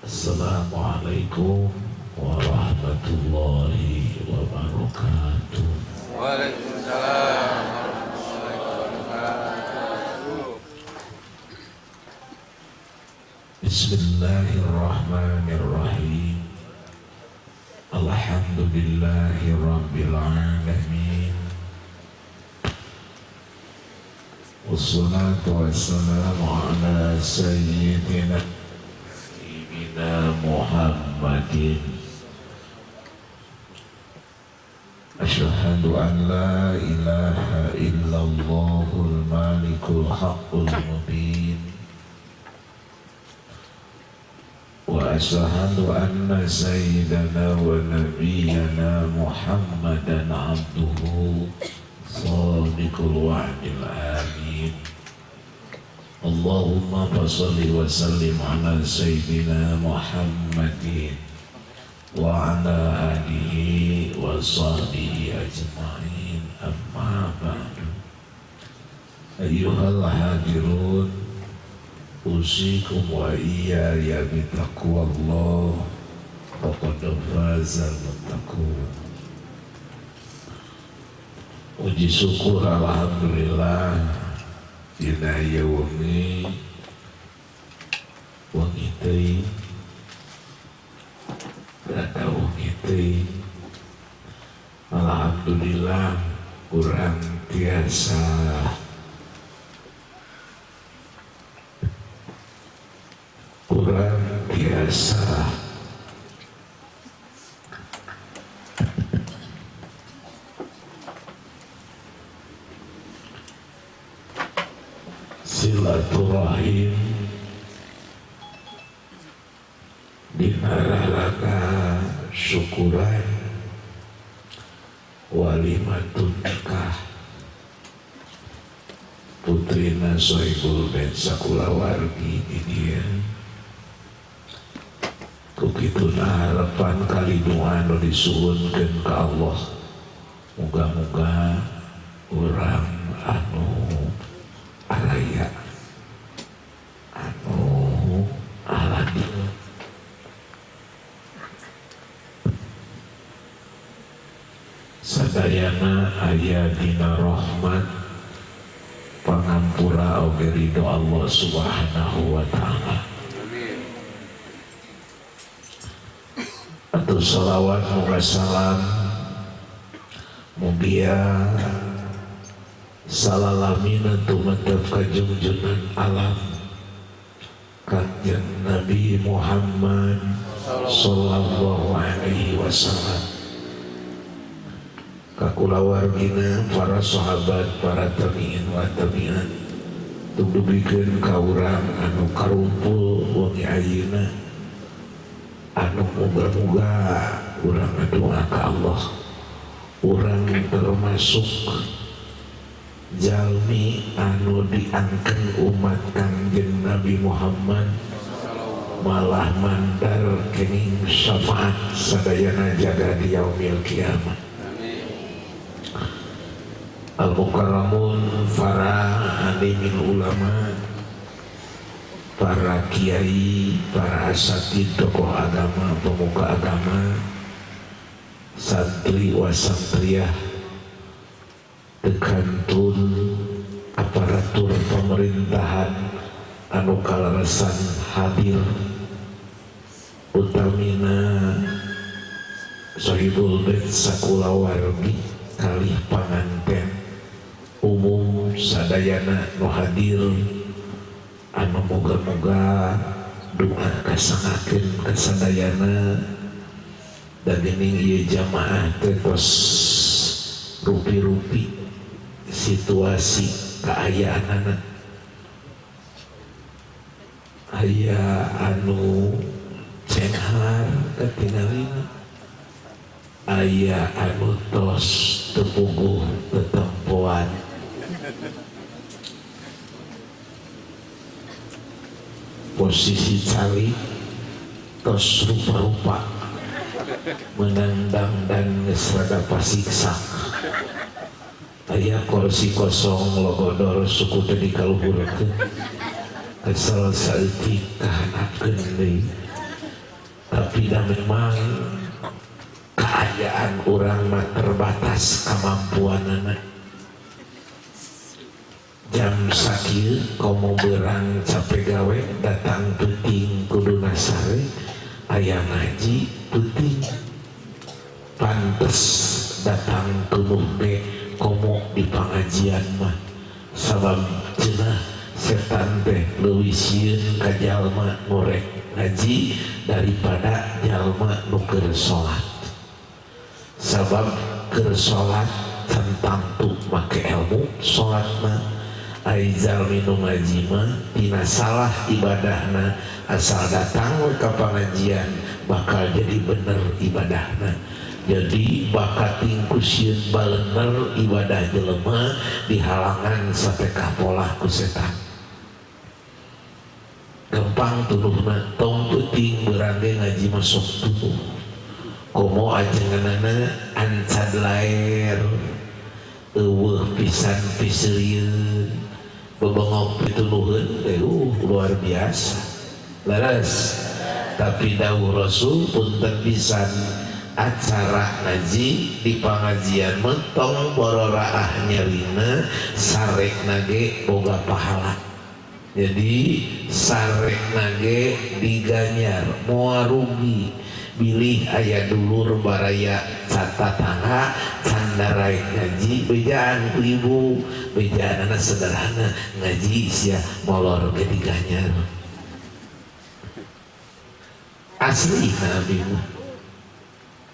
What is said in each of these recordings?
Assalamualaikum warahmatullahi wabarakatuh. Waalaikumsalam warahmatullahi wabarakatuh. Bismillahirrahmanirrahim. Alhamdulillahi rabbil alamin. Wassalatu wassalamu ala sayyidina Muhammadin. Asyhadu an la ilaha illallahul malikul haqqul mubin. Wa asyhadu anna sayyidana wa nabiyyana Muhammadan abduhu shadiqul wa'dil amin. Allahumma fasholli wa sallim ala sayyidina Muhammadin wa ala alihi wa sahbihi ajma'in, amma ba'du. Ayyuhal hadirun, usikum wa iyaya bitaqwallah, faqad fazal muttaqun. Puji syukur alhamdulillah dina ieu wengi teuing rada wengi teuing. Alhamdulillah urang tiasa silaturahim dina raraga syukuran walimatun nikah putrina Sohibul Ben sakulawargi di dia. Kukituna harapan kalidungan nu disuhunkeun ka Allah, muga-muga urang anu araya anu aladil sadayana aya dina rahmat pangampura oge ridho Allah subhanahu wa ta'ala. Atur salawat muga salam mugia salalamina tumatap ka junjunan alam kanjeng Nabi Muhammad sallallahu alaihi wasallam, ka kulawargina, para sahabat, para tabi'in wa tabi'at, tugdugikeun ka urang anu karumpul wengi ayeuna, anu muga-muga urang ngadoa ka Allah urang termasuk jalmi anu diangkeun umat Kangjeng Nabi Muhammad malah mandar kenging syafaat sadayana jaga di yaumil kiamat. Al-mukarramun, para alimin ulama, para kiai, para asatid, tokoh agama, pemuka agama, santri wa santriyah, tekantun aparatur pemerintahan anu kalarasan hadir, utamina Sohibul Ben sakulawargi kalih panganten umum sadayana nu hadir, anu moga-moga doa kasangakeun ka sadayana dan geuning ieu jamaah teh tos rupi-rupi situasi kaayaanana. Aya anu cenghar katingalina, aya anu tos teu puguh tetempoan. Posisi cali tos rupa-rupa menandang dan geus rada pasiksa. Aya kursi kosong logodor suku teh dikaluhurkeun asal saeutik kahanapkeun deui tapi dah memang keadaan orang mah terbatas kemampuanana. Jam sakieu komo beurang capek gawe datang penting kudu nasare aya ngaji penting pantes datang tunuh ge komo di pangajian mah sabab cenah setan teh leuwih sieun ka jalma ngorek ngaji daripada jalma nu keur salat sabab keur salat tentang tuh make ilmu salat mah ai jalmi nu ngaji mah tina salah ibadahna asal datang we ka pangajian bakal jadi bener ibadahna. Jadi bakat tingkusieun balener ibadah jelema dihalangan sampai kapolah ku setan. Gampang tuduhna tong peuting beurang ge ngaji masuk tubuh. Komo ajenganana ancad laer eueuh pisan piseurieun bebengok pitunuhun luar biasa leres. Tapi dawuh Rasul punten pisan acara ngaji di pangajian mentong bororaah nyerina sarek nage boga pahala. Jadi sarek nage diganyar moal rugi bilih aya dulur baraya catatangga candarai ngaji bejaan ku ibu bejaan anak sederhana ngaji sia molor ge diganyar asli nabi mah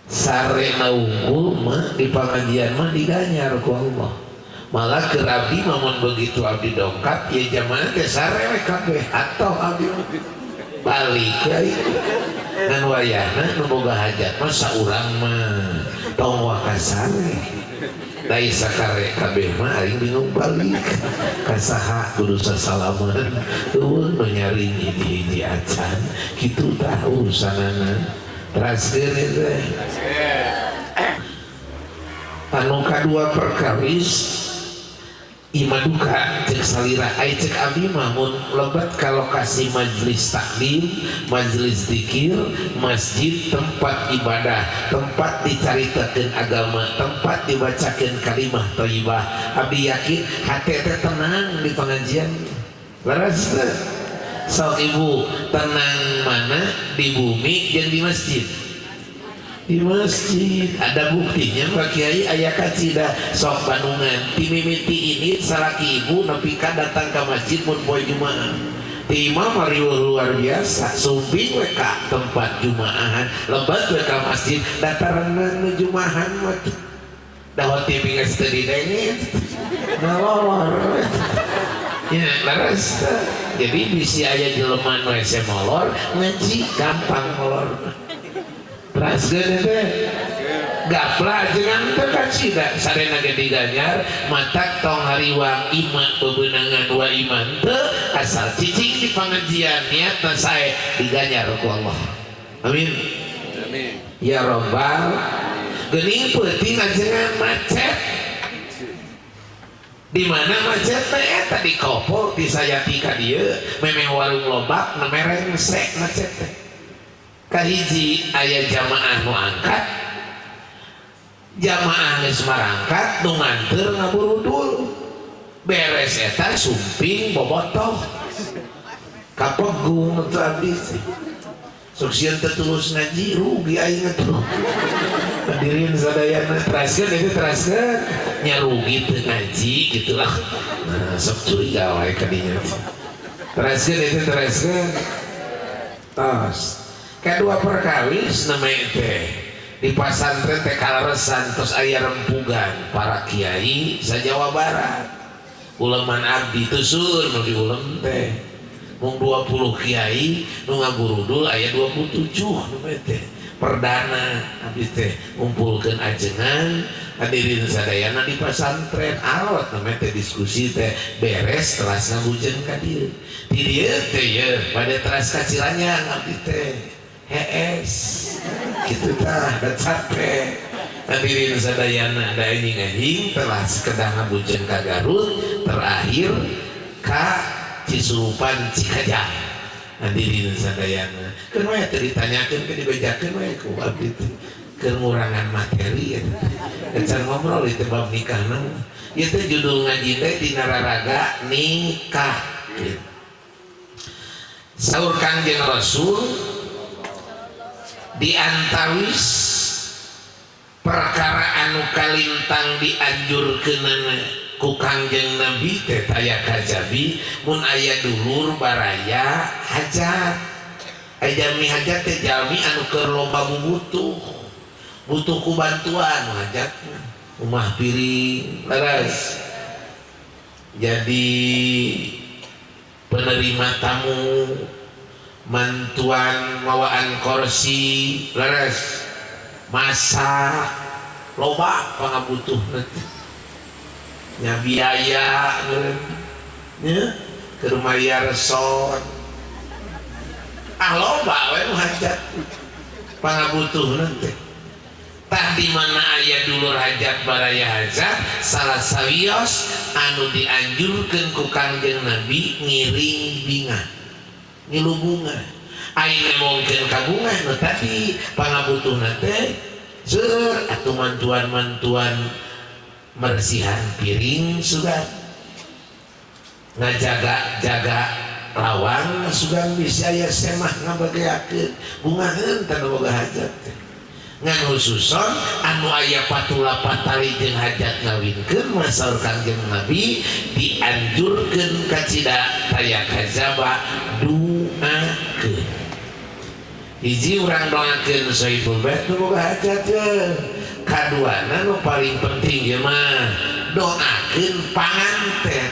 sare naunggul mah di pengajian mah diganyar ku Allah. Malah keur abdi mamun begitu abdi dongkap ya jamaah teh sare we kabeh atau abdi balik ya ngan wayahna nu boga hajat mah saurang mah tong wakasare dai sakare kabeh mah aing bingung balik ka saha kudu sasalaman eueuh nu nyaring hiji-hiji acan kitu tah urusanana. Teraskeun teh anu kadua perkawis imaduka cek salira ai cek abdi mah mun lebat ka lokasi majelis taklim majelis zikir masjid tempat ibadah tempat dicaritakeun agama tempat dibacakeun kalimah thayyibah abdi yakin hate teh tenang di pengajian leres teh. Sok ibu tenang mana di bumi jeung di masjid? Di masjid ada buktinya Pak Kiai aya kacida sok Bandungan ti mimiti ini salaki ibu nepi ka datang ke masjid mun poe Jumaah ti imam mariweuh luar biasa sumping we ka tempat jumaahan lebat we ka masjid dataranna nu jumaahan mah dawat ti geus teu didenge ngalor ya laras. Jadi bisi aya jelema nu hese molor ngaji gampang molor. Raskeun teh gapla jeung teu kacida sarena ge diganyar matak tong hariwang iman bebeunangan wa iman teu asal cicing di pangajian niatna sae diganyar ku Allah. Amin. Amin. Ya Rabbal geuning peuting ajengan macet. Di mana macet teh eta di kopo disayati ka dieu memeh warung lobak nemereng sek macet teh kahiji aya jamaah nu angkat jamaah geus marangkat nu nganteur ngaburudul beres eta sumping bobotoh kapegung teu abdi suksieun teu tulus ngaji rugi aing atuh hadirin sadayana teraskeun itu teraskeun nya rugi teu ngaji gitulah nah sok curiga wae ka dinya teraskeun itu teraskeun tos kadua perkawis namanya teh di pasantren teh kalaresan tos aya rempugan para kiai sa Jawa Barat uleman abdi teu sur nu diulem teh mung 20 kiai nu ngaburudul aya 27 nu teh perdana abdi teh ngumpulkeun ajengan hadirin sadayana di pasantren alot namanya teh diskusi teh beres teras ngabujeun ka dieu di dieu teh ye pada teras ka Cilanyang abdi teh hees kitu tah da capek hadirin sadayana da anjing-anjing telah sekedar ngabujeun ka Garut terakhir ka Cisurupan Cikajang hadirin sadayana kan we teu ditanyakeun ke dibejakeun we ku abdi teh kekurangan materi ya can ngobrol itu bab nikahna ieu teh judul ngaji teh dina raraga nikah saur Kangjeng Rasul diantawis perkara anu kalintang dianjurkeunana ku Kangjeng Nabi teh taya kajabi mun aya dulur baraya hajat jalmi hajat teh jalmi anu keur loba butuh ku bantuan hajatna umah piring leres jadi penerima tamu mantuan mawaan kursi leres masak loba pangabutuh nya biaya nya ke rumah resort loba we hajat pangabutuh nanti tah di mana aya dulur hajat baraya hajat salah sawios anu dianjurkeun ku Kangjeng Nabi ngiring binga ngilu bunga ayeuna mungkin kabunga nu tadi pangabutuhna teh seueur atuh mantuan-mantuan mersihan piring sudah ngajaga lawang sudah bisa aya semah ngabageakeun bungaheun tanu boga hajat ngan khususon anu aya patula patali jeung hajat ngawinkeun masaur Kangjeng Nabi dianjurkeun kacida taya kajaba duakeun hiji urang doakeun sohibul bait nu boga hajat kaduana nu paling penting ge mah doakeun panganten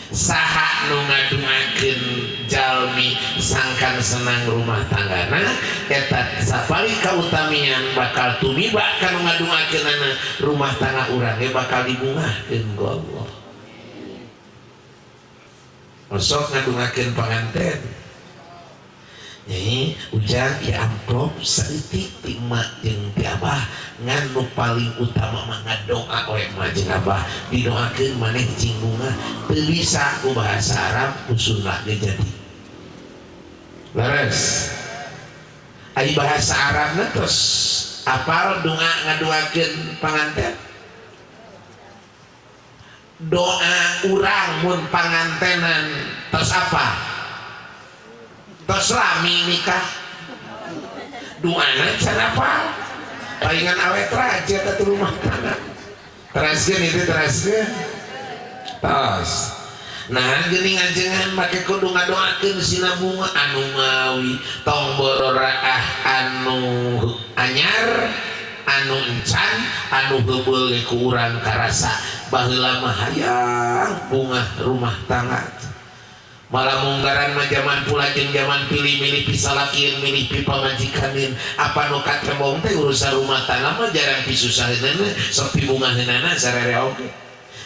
saha nu ngaduakeun jalmi sangkan senang rumah tanggana eta sapari kautamian bakal tumiba kanu ngaduakeunana rumah tangga urang ge bakal dibungakeun ku Allah mosok ngaduakeun panganten nyi ujang ya amplop saeutik ti emak jeung ti abah ngan nu paling utama mah ngadoa we emak jeung abah didoakeun maneh cing bunga teu bisa ku bahasa Arab usulna ge jadi leres ai bahasa Arabna tos apal doa ngadoakeun panganten doa urang mun pangantenan tos apa tos lami nikah doana cara apa palingan awet raja ke rumah tangga teraskeun itu teraskeun tos nah geuning ajengan make kudu ngadoakeun sina bunga anu mawi tong bororaah anu anyar anu encan anu heubeul ku urang karasa baheula mah hayang bunga rumah tangga malah munggaran mah zaman pula jeung zaman pilih milih pisalakieun milih pipamajikanin apa nu katrembong teh urusan rumah tangga mah jarang pisusaheunana sok pibungaheunana sarere oge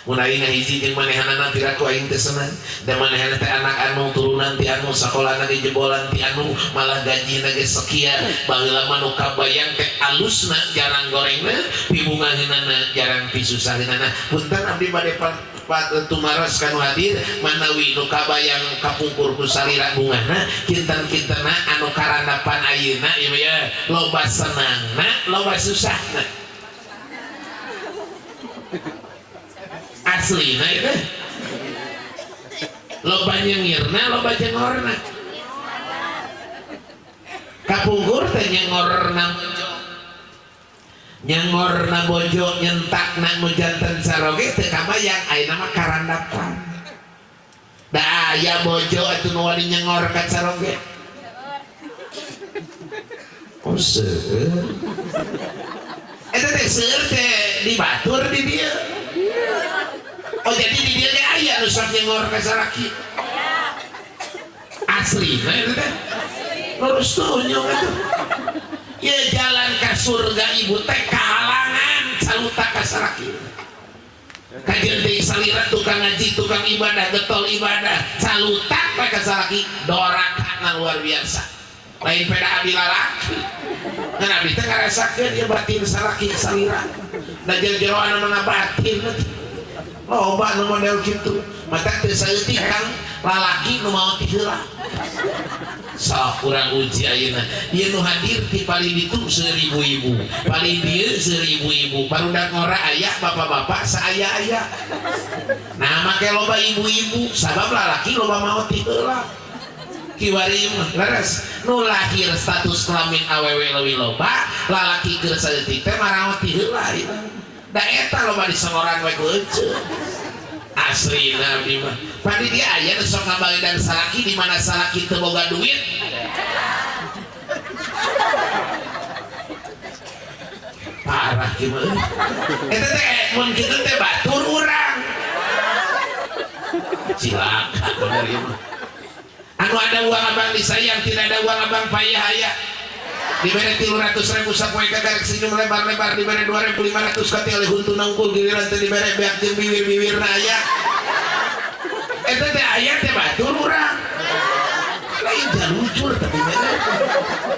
mun ayeuna hiji jeung manehanana piraku aing teh senang da manehana teh anak anu turunan ti anu sakolana ge jebolan ti anu malah gajina ge sekian baheula mah nu kabayang teh alusna jarang gorengna pibungaheunana jarang pisusaheunana punten abdi bade tumaras kanu hadir manawi nu kabayang kapungkur ku salira bungana kinten-kintena anu karandapan ayeuna ieu ya loba senangna loba susahna aslina itu loba nyengirna loba jengorna kapungkur teh nyengorna bojo nyentakna nu janten saroge teu kabayang ayeuna mah karandapan da aya bojo atuh nu wani nyengor ka saroge oh seueur eta teh seueur teh dibatur di dieu oh jadi di dieu teh aya nu sok nyengor ka saraki aslina eta teh lurus tunjung atuh ya jalan ke surga ibu teh kahalangan saluta ka saraki kajian deui salira tukang ngaji tukang ibadah getol ibadah saluta ka saraki dorakana luar biasa lain peda abdi lalaki ngan abdi teh ngarasakeun ieu batin saraki salira da jero anu ngabatin loba nu model kitu mata teu saeutik Kang lalaki nu mau tiheula sok kurang uji ayeuna ieu nu hadir ti paling ditu 1000 ibu paling dieu 1000 ibu barudak ngora aya bapak-bapak saaya-aya nah make loba ibu-ibu sabab lalaki loba mau tiheula kiwari mah leres nu lahir status kelamin awewe leuwih loba lalaki keur saeutik teh maraot tiheula da eta loba disengoran we ku euceuk aslina abdi mah padi dia aya nu sok ngabagedan salaki di mana salaki teu boga duit parah kieu mah eta teh mun kitu teh batur urang cilaka bener ieu mah anu ada uang abang disayang tidak ada uang abang payah aya diberi 300.000 sapoe kagak senyum lebar-lebar diberi 2.500 kati oleh huntu nangkul giliran teh diberi beak jeung bibir-bibirna aya eta teh aya teh batur urang lain jalujur tapi bener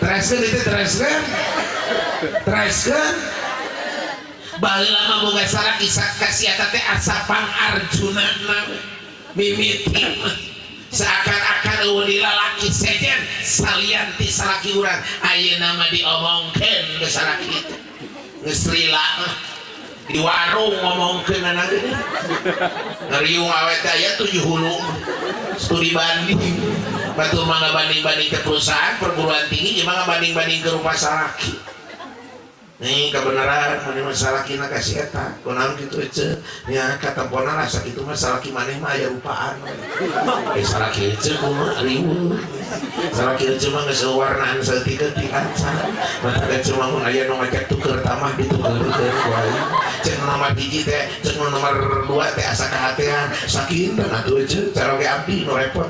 tereskeun itu tereskeun baheula mah boga salaki kasih eta teh asa pangarjunana mimiti seakan-akan eueuh lalaki sejen salian ti salaki urang ayeuna mah diomongkeun ke salaki itu geus lila di warung ngomongkeun anak gede ngeriung awet aya 7 hulu studi banding batur mah ngabanding-banding ke perusahaan perguruan tinggi jeung mah ngabanding-banding ke rupa salaki nih kebenaran mana masalah kina kasih eta kunaon kitu ece nya kata pona rasa kitu mah salaki maneh mah aya rupaan salaki ece kumaha riweuh salaki ece mah geus warnaan saeutik-eutik acan mata ece mah mun aya nu ngajak tuker tamah ditukeurkeun wae cek nomor 1 teh cek nomor 2 teh asa kahatean sakinten atuh ece cara ge abdi nu repot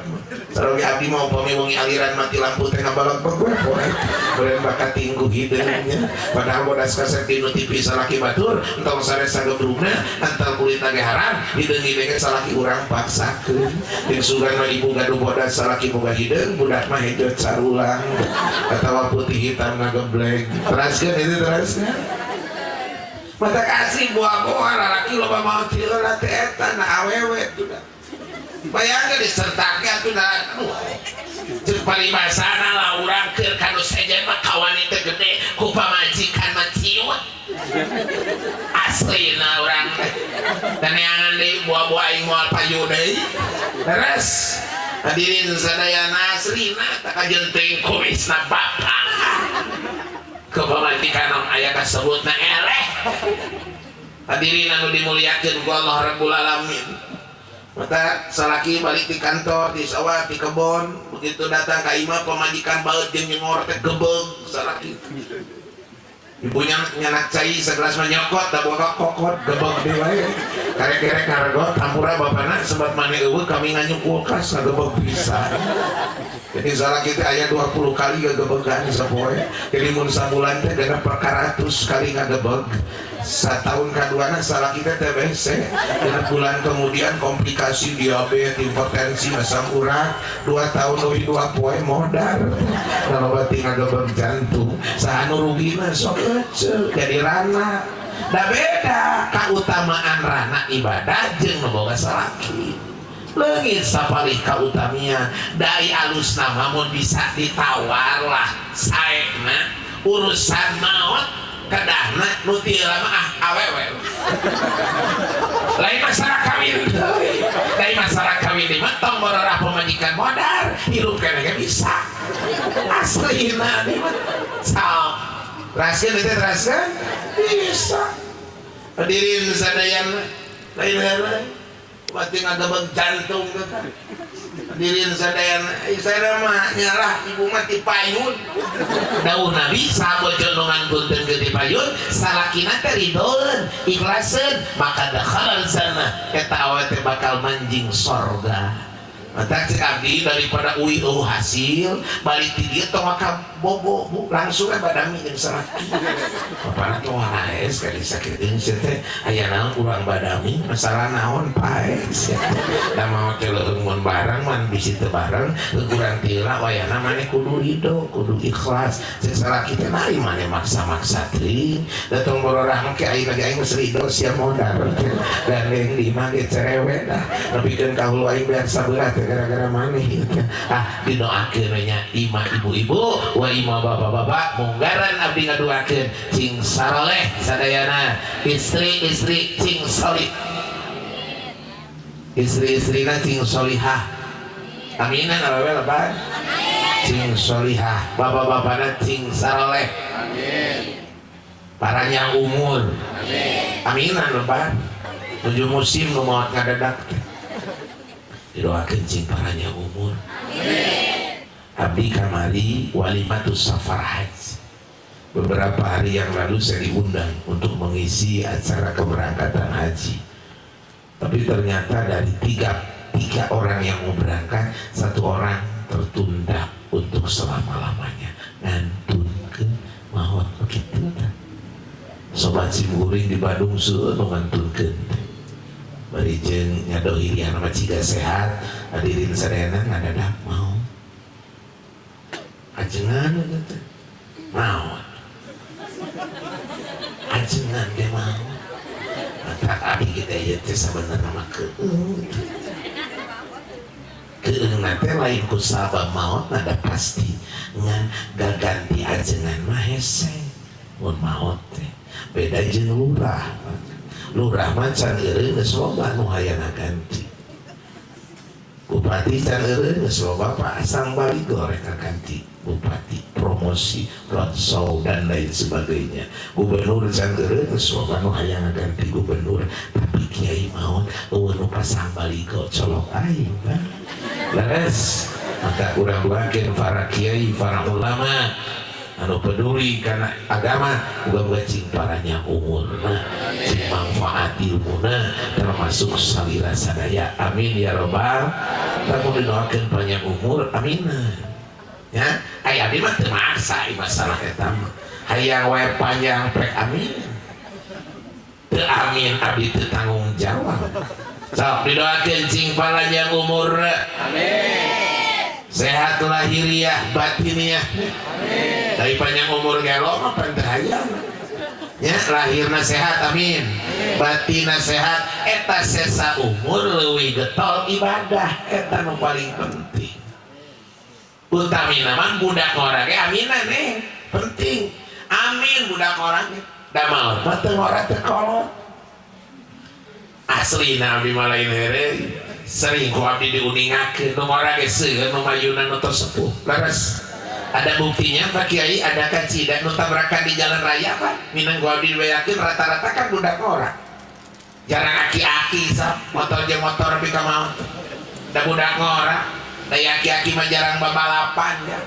cara ge abdi mah upami wengi aliran mati lampu teh ngabalak pegawai beureun bakat tinggu hideungnya padahal bodas kasep dinu TV salaki batur entong sare sagebrugna antal kulitna ge haram hideung-hideung salaki urang paksakeun jeung sugan mah ibu gaduh bodas salaki boga hideung budak mah hijau carulang atawa putih hitam ngageblek teraskeun itu teraskeun mata kasih buah-buah lalaki loba mau tiheula teh eta na awewe tuh bayangkeun disertake atuh da jeung parimasana lah urang keur kanu sejen mah kawan teh gede ku pamajikan mah ciut aslina urang dan neangan deui buah-buah aing moal payu deui beres hadirin sadayana aslina tak kajenting kumisna bapak ku pamajikan aya kasebutna eleh hadirin anu dimuliakeun ku Allah Rabbul Alamin mata salaki balik di kantor di sawah di kebon begitu datang ka imah pemajikan baeut jeung nyengor teh gebeug salaki ibunya nyanak cai segelas mah nyokot da boga kokot gebeug deui wae karek-karek ngaregot tampura bapana sempat maneh eueuh kami nganyuk kulkas ngagebeug pisan jadi salaki teh aya 20 kali gagebeugan sapoe jadi mun sabulan teh genep per 100 kali ngagebeug setahun kaduana salaki teh TBC dan bulan kemudian komplikasi diabetes hipertensi asam urat 2 tahun lebih 2 poe modar kalau batin ngagebeug jantung sahanu rugina sok ece jadi rana da beda kautamaan rana ibadah jeung nu boga salaki leungit sapalih kautamian dai alusna mah mun bisa ditawar lah saena urusan maot kadahna nu tiheula mah awewe lain masalah kawin lain masalah kawin di mah tong bororah pemajikan modar hirup kana ge bisa aslina di mah sok raskeun teh raskeun bisa hadirin sadayana lain-lain mati ngagebeug jantung teh hadirin sadayana saya mah nyarah ibu mah ti payun daunna bisa bocor nu ngantunkeun ke ti payun salakina teh ridoeun ikhlaseun maka dakhalal jannah eta awewe teh bakal manjing sorga mata cek abdi daripada uih hasil balik ti dieu tong ka bobo langsung badami jeung salaki bapana teh waes kali sakitu teh aya naon urang badami masalah naon pae da mau teh leuheung mun barang man bisi teu bareng urang tiheula wayahna maneh kudu ridho kudu ikhlas cek salaki teh mari maneh maksa-maksa teuing da tong bororah mah ke ayeuna ge aing geus ridho sia modar dan yang lima ge cerewet dah nepikeun kahulu aing biar sabeura teh gara-gara mana didoakeun nya imah ibu-ibu wa imah bapak-bapak munggaran abdi ngaduakeun cing saleh sadayana istri-istri cing solih istri-istrina cing solihah aminan awewe lebar cing solihah bapak-bapakna cing saleh amin paranya umur amin aminan lebar menuju musim nu maot ngadadak didoakeun cing paranya umur amin abdi kamari walimatus safar haji beberapa hari yang lalu saya diundang untuk mengisi acara keberangkatan haji tapi ternyata dari tiga orang yang mau berangkat satu orang tertunda untuk selama-lamanya ngantunkeun maot begitu sobat simkuring di Bandung seueur ngantunkeun bari jeung nyadohi yang nama ciga sehat hadirin sadayana ngadadak mau ajengan gitu mau ajengan ge mau mata abdi kita ieu teh sabenerna mah keung teh lain ku sabab maot ada pasti ngan gaganti ajengan mah hese mun maot teh beda jeung lurah mah can eureun geus loba nu hayana ganti bupati can eureun geus loba pasang baligo rek ganti bupati promosi roadshow dan lain sebagainya gubernur can eureun geus loba nu hayana ganti gubernur tapi kiai maot eueuh nu pasang baligo colok aing kan leres maka urang duakeun para kiai para ulama anu peduli karena agama uga cing paranya umurna cing manfaat ilmuna termasuk salira sadaya amin ya robbal lamun didoakeun panjang umur amin ya aya abdi mah teu maksa masalah eta mah hayang wae panjang prek amin teu amin abdi teu tanggung jawab sok didoakeun cing panjang umur amin sehat lahiriah batiniah amin dari panjang umur gelo mah pentahayang ya lahirna sehat amin batina sehat eta sesa umur leuwih getol ibadah eta nu paling penting utamina mah budak ngora ge aminan penting amin budak ngora ge da maot mah teu ngora teu kolot aslina abdi mah lain heureuy sering ku abdi diuningakeun nu ngora ge seueur nu mayuna nu tos sepuh leres ada buktinya Pak Kiai ada kacida nu tabrakan di jalan raya kan minang gua abdi dibayakeun rata-rata kan budak ngora jarang aki-aki sap motor jeung motor tapi ka maot da budak ngora da aki-aki mah jarang babalapan ya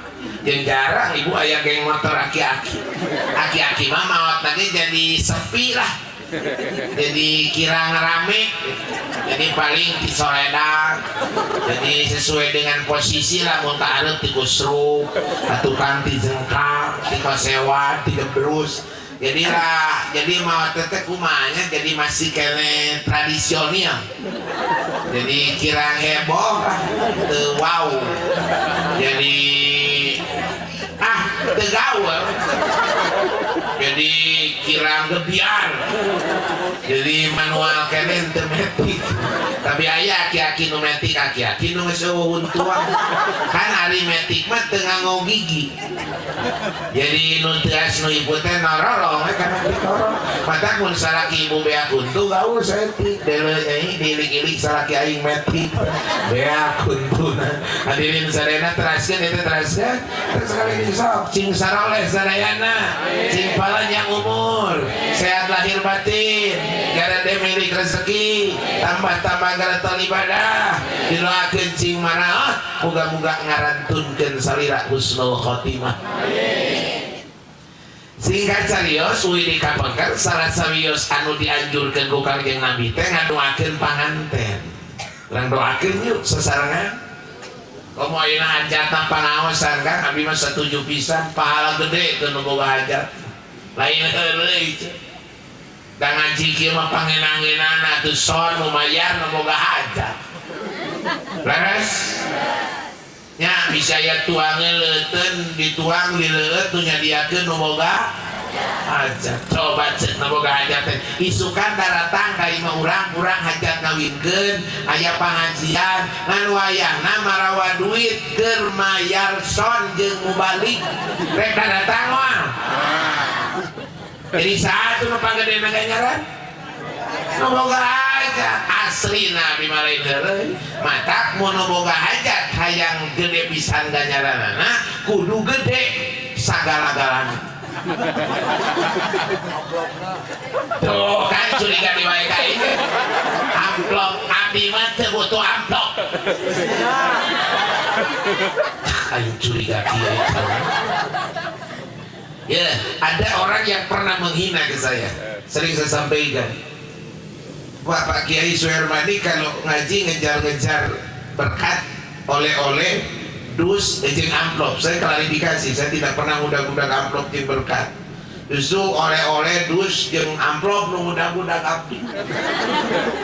jeung jarang ibu aya geng motor aki-aki aki-aki mah maot lagi jadi sepi lah jadi kirang rame jadi paling di soledang jadi sesuai dengan posisi lah mun teu areup ti kusruk atuh kan ti jengkal ti kosewa ti gebrus jadi lah jadi mau teh kumanya jadi masih kene tradisional jadi kirang heboh teu wow jadi teu gaul jadi kirang gebiar jadi manual kene teu metik tapi aya aki-aki nu metik aki-aki nu geus eueuh tuang kan ari metik mah teu nganggo gigi jadi nu teu asnu ibu teh norolong kana ditorong matak mun salaki ibu beak untu gaul saeutik dilik-ilik salaki aing metik beak untuna hadirin sadayana teraskeun eta teraskeun terus kali sok cing saroleh sadayana cing panjang umur sehat lahir batin garade milik rezeki tambah-tambah garetol ibadah didoakeun cing manaoh muga-muga ngarantunkeun salira husnul khotimah singkat carios widi kapengker salah sawios anu dianjurkeun ku Kangjeng Nabi teh ngadoakeun panganten urang doakeun yuk sesarengan komo ayeuna hajatna panaosan kan abi mah setuju pisan pahala gede teu nu boga hajat lain heureuy da ngaji kieu mah pangeunang-eunana teu son lumayan nu boga hajat leres nya bisa aya tuangeun leuteun dituang di leueut tu nyadiakeun nu boga hajat. Coba cek boga hajat teh isukan datang ka imah urang hajat ngawinkeun aya pangajian ngan wayahna marawa duit keur mayar son jeung mubalik rek datang mah. Jadi satu nu panggedena ganjaran nu boga hajat aslina bimalain heureuy matak mun nu boga hajat hayang gede pisan ganjaranana kudu gede sagala-galana. Tuh kan curiga di wae ka ieu amplop abdi mah teu butuh amplop. Ayo curiga kieu. Ya, ada orang yang pernah menghina ke saya. Sering saya sampaikan. Pak Kiai Suhermani kalau ngaji ngejar-ngejar berkat oleh-oleh dus jeung amplop. Saya klarifikasi, saya tidak pernah mudah-mudah amplop jeung berkat. Justru oleh-oleh dus jeung amplop nu mudah-mudah abdi.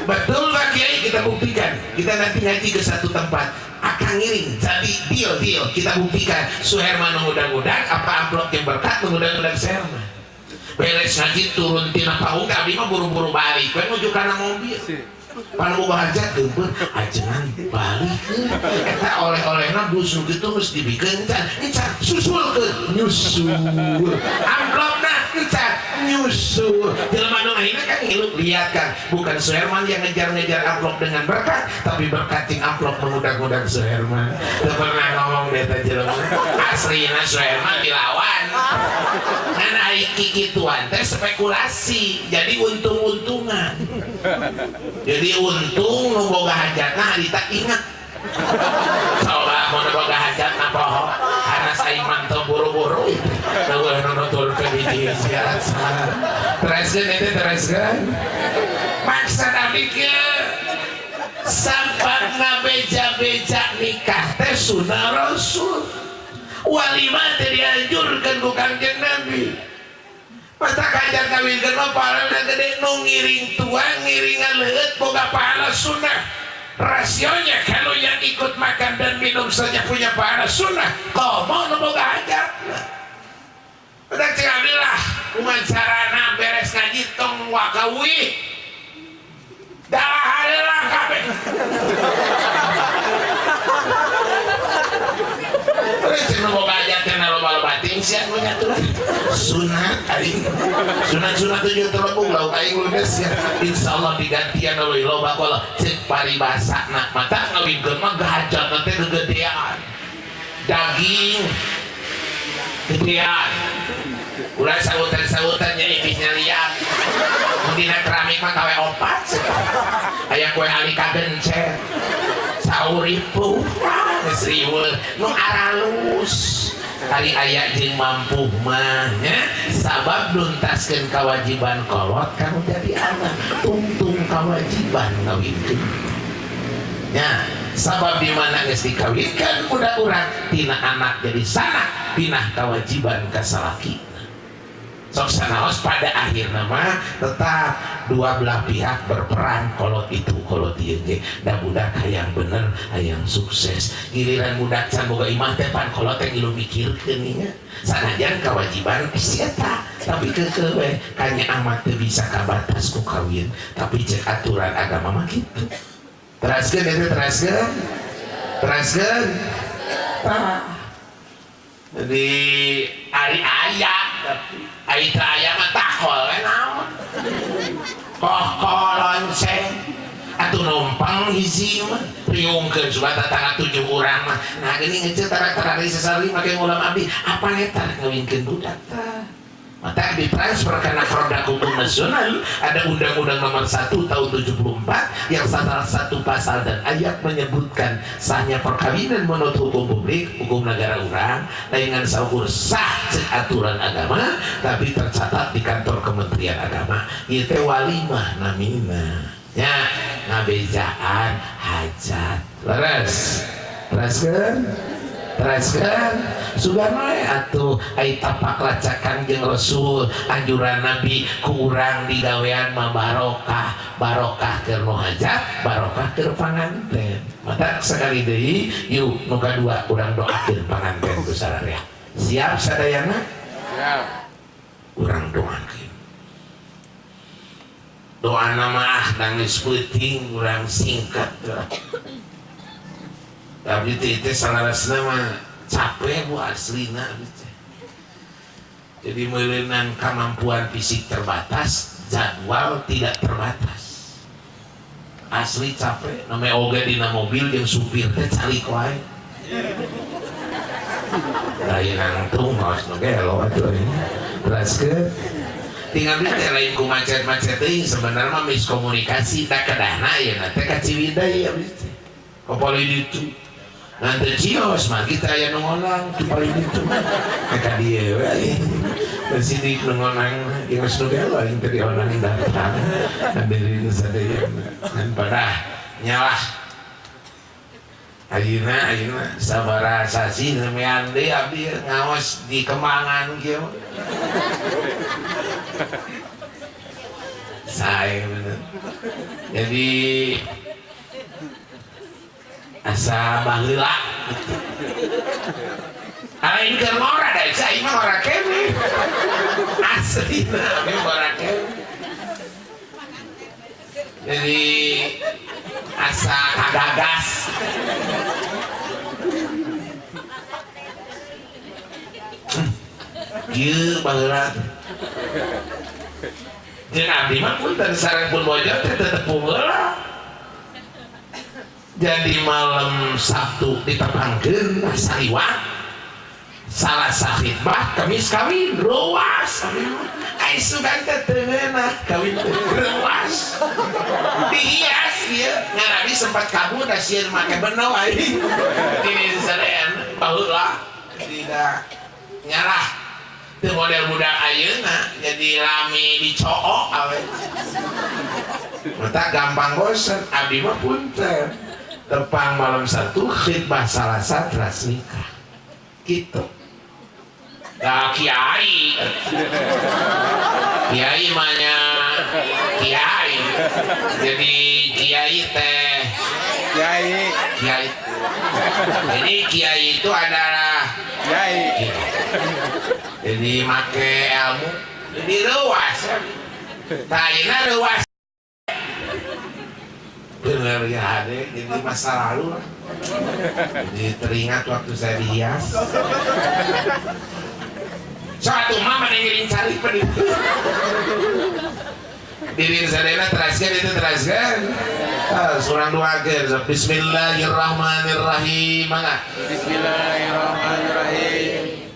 Betul Pak Kiai, kita buktikan. Kita nanti ngaji ke satu tempat akan ngiring, jadi deal kita buktikan Suherman mudah-mudahan apa amplop yang berkat mudah-mudahan Suherman beres ngaji turun tina panggung kami mah buru-buru balik kan menuju kana mobil pan mau bahajat geumpeur ajengan balik eta oleh-olehna dus nu kitu geus dibikeun can susulkeun nyusul amplopna can nyusul jelema nu ayeuna kan ngilu lihat kan bukan Suherman yang ngejar-ngejar amplop dengan berkat tapi berkat ting amplop mudah-mudahan Suherman teu pernah ngomong eta jelema aslina Suherman dilawan kan ari kikituan teh spekulasi jadi untung-untungan jadi untung nu boga hajatna harita ingat coba mun boga hajatna poho hanas aing mantau buru-buru teueuh nu nuturkeun hiji siasa teraskeun eta teraskeun maksud abdi kieu sampai ngabeja-beja nikah teh sunah Rasul walimah teh dianjurkeun ku Kangjeng Nabi. Mata kajar kawinkeun mah pahalana gede nu ngiring tua ngiringan leuit boga pahala sunnah. Rasionya kalau yang ikut makan dan minum saja punya pahala sunnah, komo nu boga hajat. Udah cingadilah kumancarana beres ngaji tong wakawi. Dalah hareula kabeh. Cina boga hajatna loba-loba ting sia nu nyaturan sunat aing sunat-sunat tujuh terlebung lauk aing ludes ya insyaallah digantian oleh loba kala cek paribasana mata ngawinkeun mah hajatna teh gedean daging gedean ulah sautan-sautan nya ibisnya liat dina keramik mah kawe opat aya kue alika gencer sauripu seriwul nu aralus kali aya jeung mampu mah nya sabab nuntaskeun kewajiban kolot kamu jadi anak tungtung kewajiban ngawinkeun nya sabab di mana geus dikawinkeun budak urang tina anak jadi sanak pinah kewajiban ka salaki sok sanaos pada akhirna mah tetap dua belah pihak berperan kolot itu kolot ieu ge da budak hayang bener hayang sukses giliran budak can boga imah teh pan kolot teh ngilu mikirkeun nya sanajan kewajiban eta tapi keukeuh we kanya amat teu bisa kabatas ku kawin tapi cek aturan agama mah kitu teraskeun eta teraskeun jadi ari aya tapi aita aya mah takol naon lonceng atuh numpang hiji mah riungkeun sudah tatangga 7 urang mah nah geuning ngeuceut tara-tara di sasali make ulam abdi apa eta ngawinkeun budak tah mata ditransfer karena produk hukum nasional ada Undang-Undang Nomor 1 Tahun 74 yang salah satu pasal dan ayat menyebutkan sahnya perkawinan menurut hukum publik hukum negara urang dengan saukur sah cek aturan agama tapi tercatat di kantor Kementerian Agama ieu teh walimah namina nya ngabejaan hajat leres teraskeun Sugana atuh ai tapak lacakan jeung Rasul anjuran Nabi kurang digawean mah barokah keur nu hajat barokah keur panganten mata sekali deui yuk nu kadua urang doakeun panganten ku sararea siap sadayana siap urang doakeun doa nama nangis peuting urang singkat tapi itu salarasna mah capek bu aslina jadi meureunnan kemampuan fisik terbatas jadwal tidak terbatas asli capek namanya oge dina mobil jeung supir teh calik wae lain nangtung maos nu gelo atuh teraskeun tinggal di teh lain ku macet-macet teuing sebenarnya mah miskomunikasi tak kedahna ya teh ka Ciwidey ya kopoli ditu nanti cios mah kita aya nu ngonang di paling ditu ka dieu we sidik nu ngonang jeung nu gelo yang teh dionang datang dari sadaya dan pada nyalah ayeuna sabaraha sasi nemean deui abdi ngaos di Kembangan kieu saya bener jadi asa baheula ini kan ngora da saya mah ngora kene aslina ngora kene jadi asa kagagas ieu baheula jeung abdi mah punten sareng pun bojo teh tetep heula jadi malam Sabtu ditepangkeun saliwat salah khitbah Kamis kawin ruas ai sugan teh teu ngeunah kawin ruas dihias ieu ngarabi sempat kabur da sieun make beno aing di sarean baheula tidak nyarah teu model budak ayeuna jadi lami dicook awe mata gampang bosen abdi mah punten tepang malam Sabtu khitbah salasa teras nikah gitu dah kiai mahnya kiai jadi kiai teh kiai jadi kiai itu adalah kiai jadi make ilmu jadi luas tayina luas bener ya adek jadi masa lalu jadi teringat waktu saya dihias suatu mama ngiring cari pendidik diri sadayana teraskan itu teraskan surang doakeun bismillahirrahmanirrahim mangga bismillahirrahmanirrahim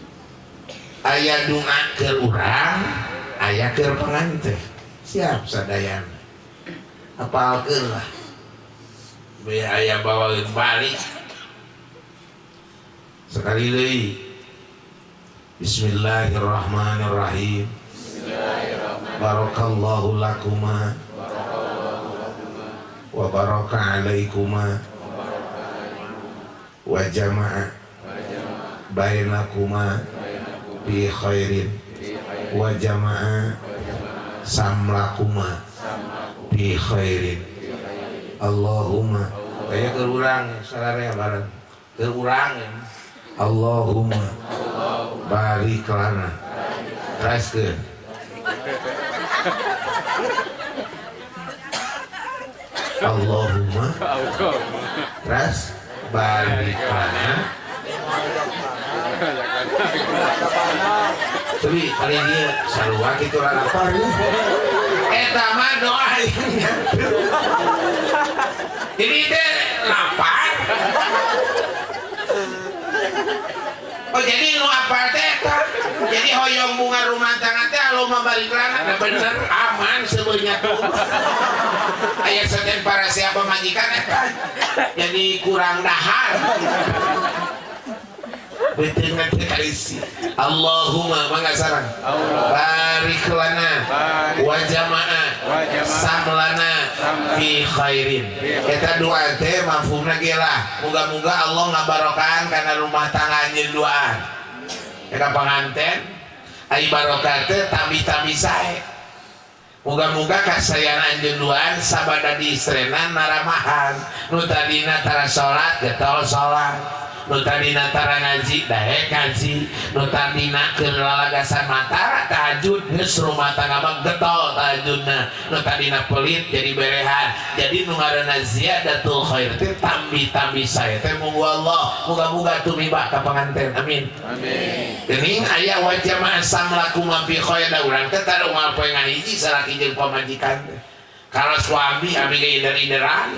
aya doa keur urang aya keur pengantin siap sadayana apalkeun lah be aya bawaeun balik sekali deui bismillahirrahmanirrahim barakallahu lakuma wa baraka alaikuma wa jama'a bainakuma bi khairin wa jama'a samlakuma bi khairin Allahumma kaya keurang sararea bareng keurang Allahumma barik lana teraskeun Allahumma teras barik lana tapi paling dia sarua kitu lah apa eta mah doa ini teh lapar oh jadi lu apa teh jadi hoyong bunga rumah tangga teh lu mah balik lana bener aman sebenarnya tuh aya seten para siapa majikan eta jadi kurang dahar betul nanti kalisi Allahumma mangga sareng barik lana wa jama'a samlana fi khairin eta doa teh mafhumna ge lah muga-muga Allah ngabarokahan kana rumah tangga anjeun duaan eta panganten ai barokah teh tabi-tabi sae muga-muga kasayana anjeun duaan sabada di istrena naramahan nu tadina tara salat getol salat nu tadina tara ngaji daek ngaji, nu tadina keur lalagasan matara tahajud geus rumah tangga mah getol tahajudna, nu tadina pelit jadi berehan. Jadi nu ngaranna ziyadatul khair teh tambi-tambi saya teh muga Allah muga-muga tumiba ka panganten. Amin. Amin. Geuning aya wajah mah asam laku mafi khair da urang teh tara moal poe ngahiji salaki jeung pamajikan teh. Kalau suami abi ge ider-ideran.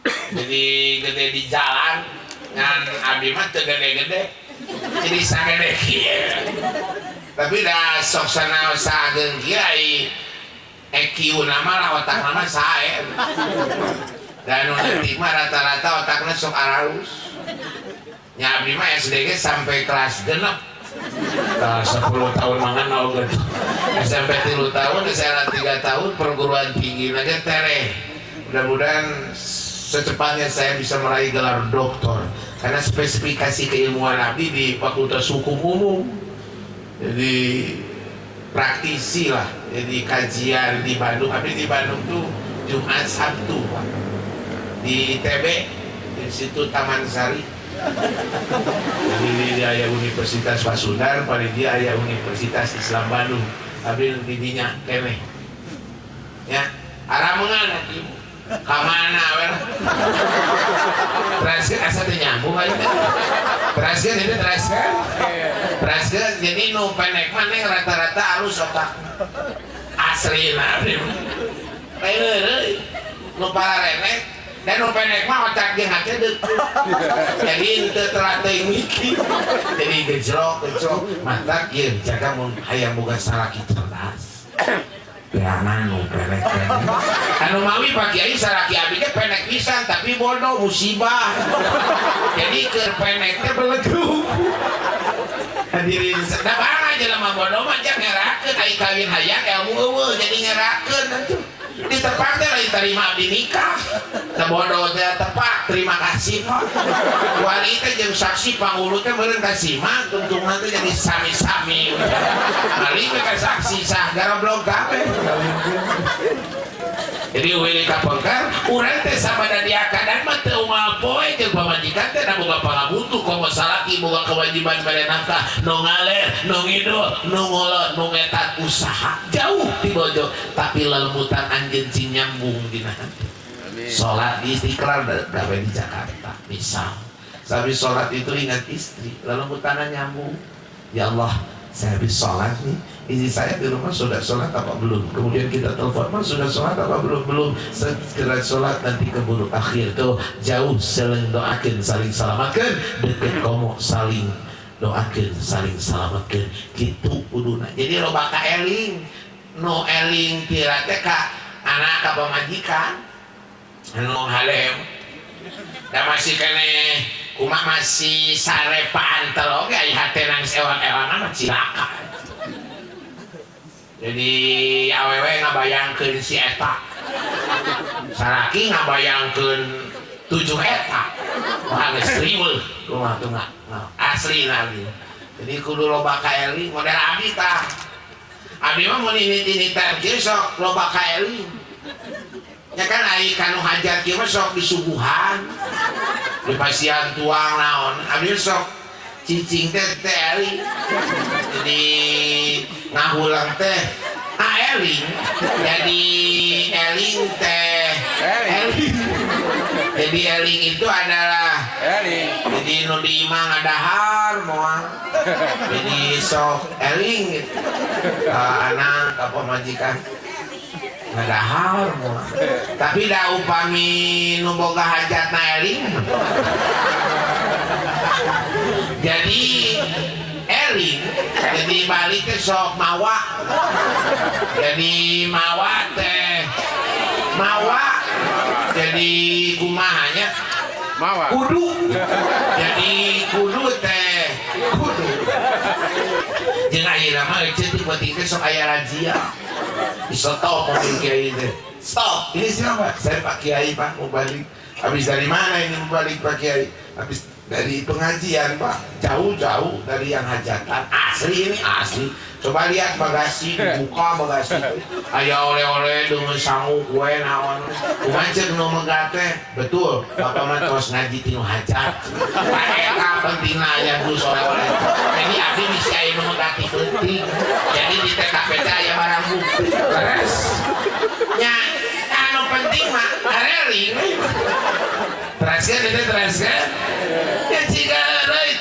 Jadi gede di jalan ngan abi mah teu gede-gede. Jadi sagede kieu. Tapi dah sok sanaosa ageung kiai EQ nama lah otakna mah sae. Dan nanti mah rata-rata otakna sok aralus. Nya abdi mah SD ge sampai kelas 6. 10 tahun mangan oge. SMP 3 tahun, SMA 3 tahun, perguruan tinggi aja tereh. Mudah-mudahan secepatnya saya bisa meraih gelar doktor karena spesifikasi keilmuan abdi di Fakultas Hukum Umum. Jadi praktisi lah, jadi kajian di Bandung. Abdi di Bandung tuh Jumat Sabtu Pak. Di ITB, Institut Taman Sari. Jadi dia aya Universitas Pasundan, pada dia aya Universitas Islam Bandung. Abdi didinya kene. Ya, arah mengan ibu. Kamana wer? Transfer asa teh nyambung aja. Transfer itu transfer. Transfer jadi nu pendek mah neng rata-rata halus otak. Aslina abdi. Euy, nu pararenek dan nu pendek mah otak jeung hate deuk. Jadi teu telat teuing mikir. Jadi gejrok mata kieu jaga mun hayang boga salaki cerdas. Jangan nu pendek. Anu mawi Pak Kiai salaki abi ge pendek pisan tapi bodoh musibah. Jadi keur pendek teh beleguk. Hadirin sedang aja lama bodoh mah jangan ngerakeun ai kawin hayang ilmu eueuh jadi ngerakeun atuh. Ditepak teh lain terima abdi nikah. Teu bodoh teh tepak terima kasih Pak. Wali teh jeung saksi panghulu teh meureun kasima tungtungna teh jadi sami-sami. Mali ka saksi sah garoblog kabeh. Jadi wili kapengker urang teh sabada dia kadang mah teu moal poe jeung pamajikan teh da boga pangabutuh komo salaki boga kewajiban bade nafkah nu ngaler nu ngidul nu ngolot nu ngetat usaha jauh ti bojo tapi lelemutan anjeun sing nyambung dina hati. Salat di Istiqlal gawe di Jakarta misal sabi salat itu ingat istri lelemutanna nyambung. Ya Allah saya habis sholat nih, istri saya di rumah sudah sholat apa belum? Kemudian kita telepon, mas sudah sholat apa belum? Belum. Segera sholat nanti keburu akhir tuh jauh saling doakan saling selamatkan deket komo saling doakan saling selamatkan gitu kuduna. Jadi lo baka eling, no eling tirate ka anak ka pamajikan, no halem, dan masih kene. Uma masih sarepaan teloge aya hate nangis ewang-ewangan mah cilaka. Jadi awewe ngabayangkeun si eta. Saraki ngabayangkeun 7 eta. Wah geus riweuh rumah tunggal. Asli nabi. Jadi kudu loba ka eling model abdi tah. Abdi mah mun ini-ini kieu sok loba ka eling. Ya kan ai kanu hajat kieu mah sok disuguhan. Di pasian tuang naon abdi sok cicing teh eling jadi ngahulang teh eling jadi eling teh eling jadi eling itu adalah Eling. jadi nu di imah ngadahar moal jadi sok eling gitu. Anak apa majikan ngadahar moal tapi da upami nu boga hajatna eling jadi eling jadi balik ke sok mawa jadi mawa teh mawa jadi kumahanya Mawa. kudu jadi kudu teh kudu jeung ayeuna mah ecet ti penting sok aya razia stop mobil kiai teh stop ini siapa saya Pak Kiai Pak mau balik Habis dari mana ini balik Pak Kiai? Habis dari pengajian Pak, jauh-jauh dari yang hajatan. Asli ini asli. Coba lihat bagasi, buka bagasi. Aya oleh-oleh dengan sangu kue naon. Kumancen nu megate. Betul, Bapak mah tos ngaji tinu hajat. Pak eta pentingna aya dus oleh-oleh. Jadi abdi bisa aya nu megati penting. Jadi di TKP teh aya barang bukti. Beres. Nya anu penting mah arering. Teraskeun itu teraskeun. Ya jika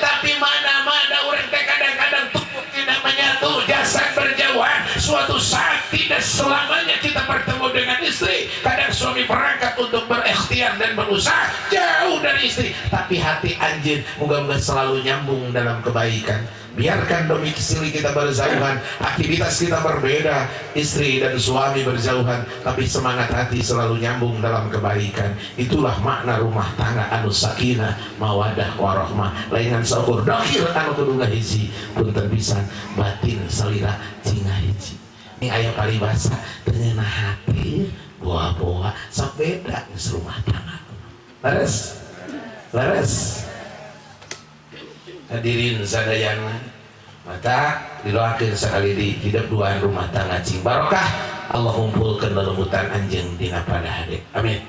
tapi mana-mana urang teh kadang-kadang tidak menyatu, jasad berjauhan. Suatu saat tidak selamanya kita bertemu dengan istri. Kadang suami berangkat untuk berikhtiar dan berusaha jauh dari istri, tapi hati anjing moga-moga selalu nyambung dalam kebaikan. Biarkan domisili kita berjauhan, aktivitas kita berbeda, istri dan suami berjauhan, tapi semangat hati selalu nyambung dalam kebaikan. Itulah makna rumah tangga anu sakinah mawadah warahmah. Laingan saukur dohir anu kudu ngahiji punten pisan batin salira cing hiji. Ini aya paribasa ternyata hati boa-boa sabeda geus rumah tangga. Laras. Laras. Hadirin sadayana, mata didoakeun sekali di hidup dua rumah tangga cing barokah. Allah kumpulkeun lelumputan anjeun dina pada hade. Amin.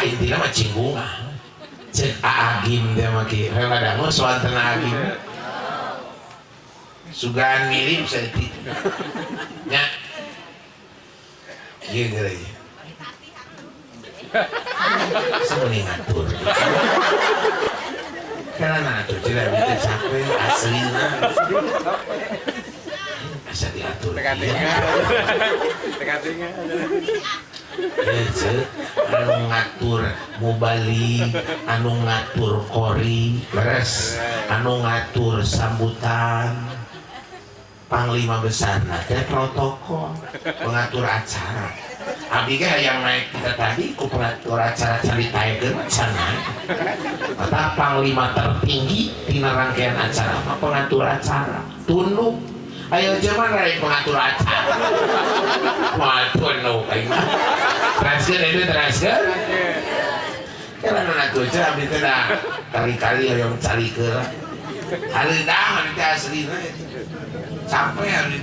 Intina mah cing bunga. Cek aagim teh mah kieu. Hayang ngadangu soal tengah agim. Sugan mirip saeutik. Nya. Ieu geureuy. Semuanya ngatur. Karena tuh tidak bisa sampai aslinya bisa diatur. Teka-teka. Anu ngatur mubali, anu ngatur kori, beres, anu ngatur sambutan, panglima besar, teh protokol, pengatur acara. Abdi ge yang naik kita tadi ku pengatur acara caritaekeun sana. Mata panglima tertinggi tina rangkaian acara apa pengatur acara. Tunduk. Ayo zaman lain pengatur acara. Wah tunduk aing mah. Teraskeun itu teraskeun. Karena ngatur acara abdi teh da kali-kali hoyong carikeun. Hareudang abdi teh aslina. Sampai abdi.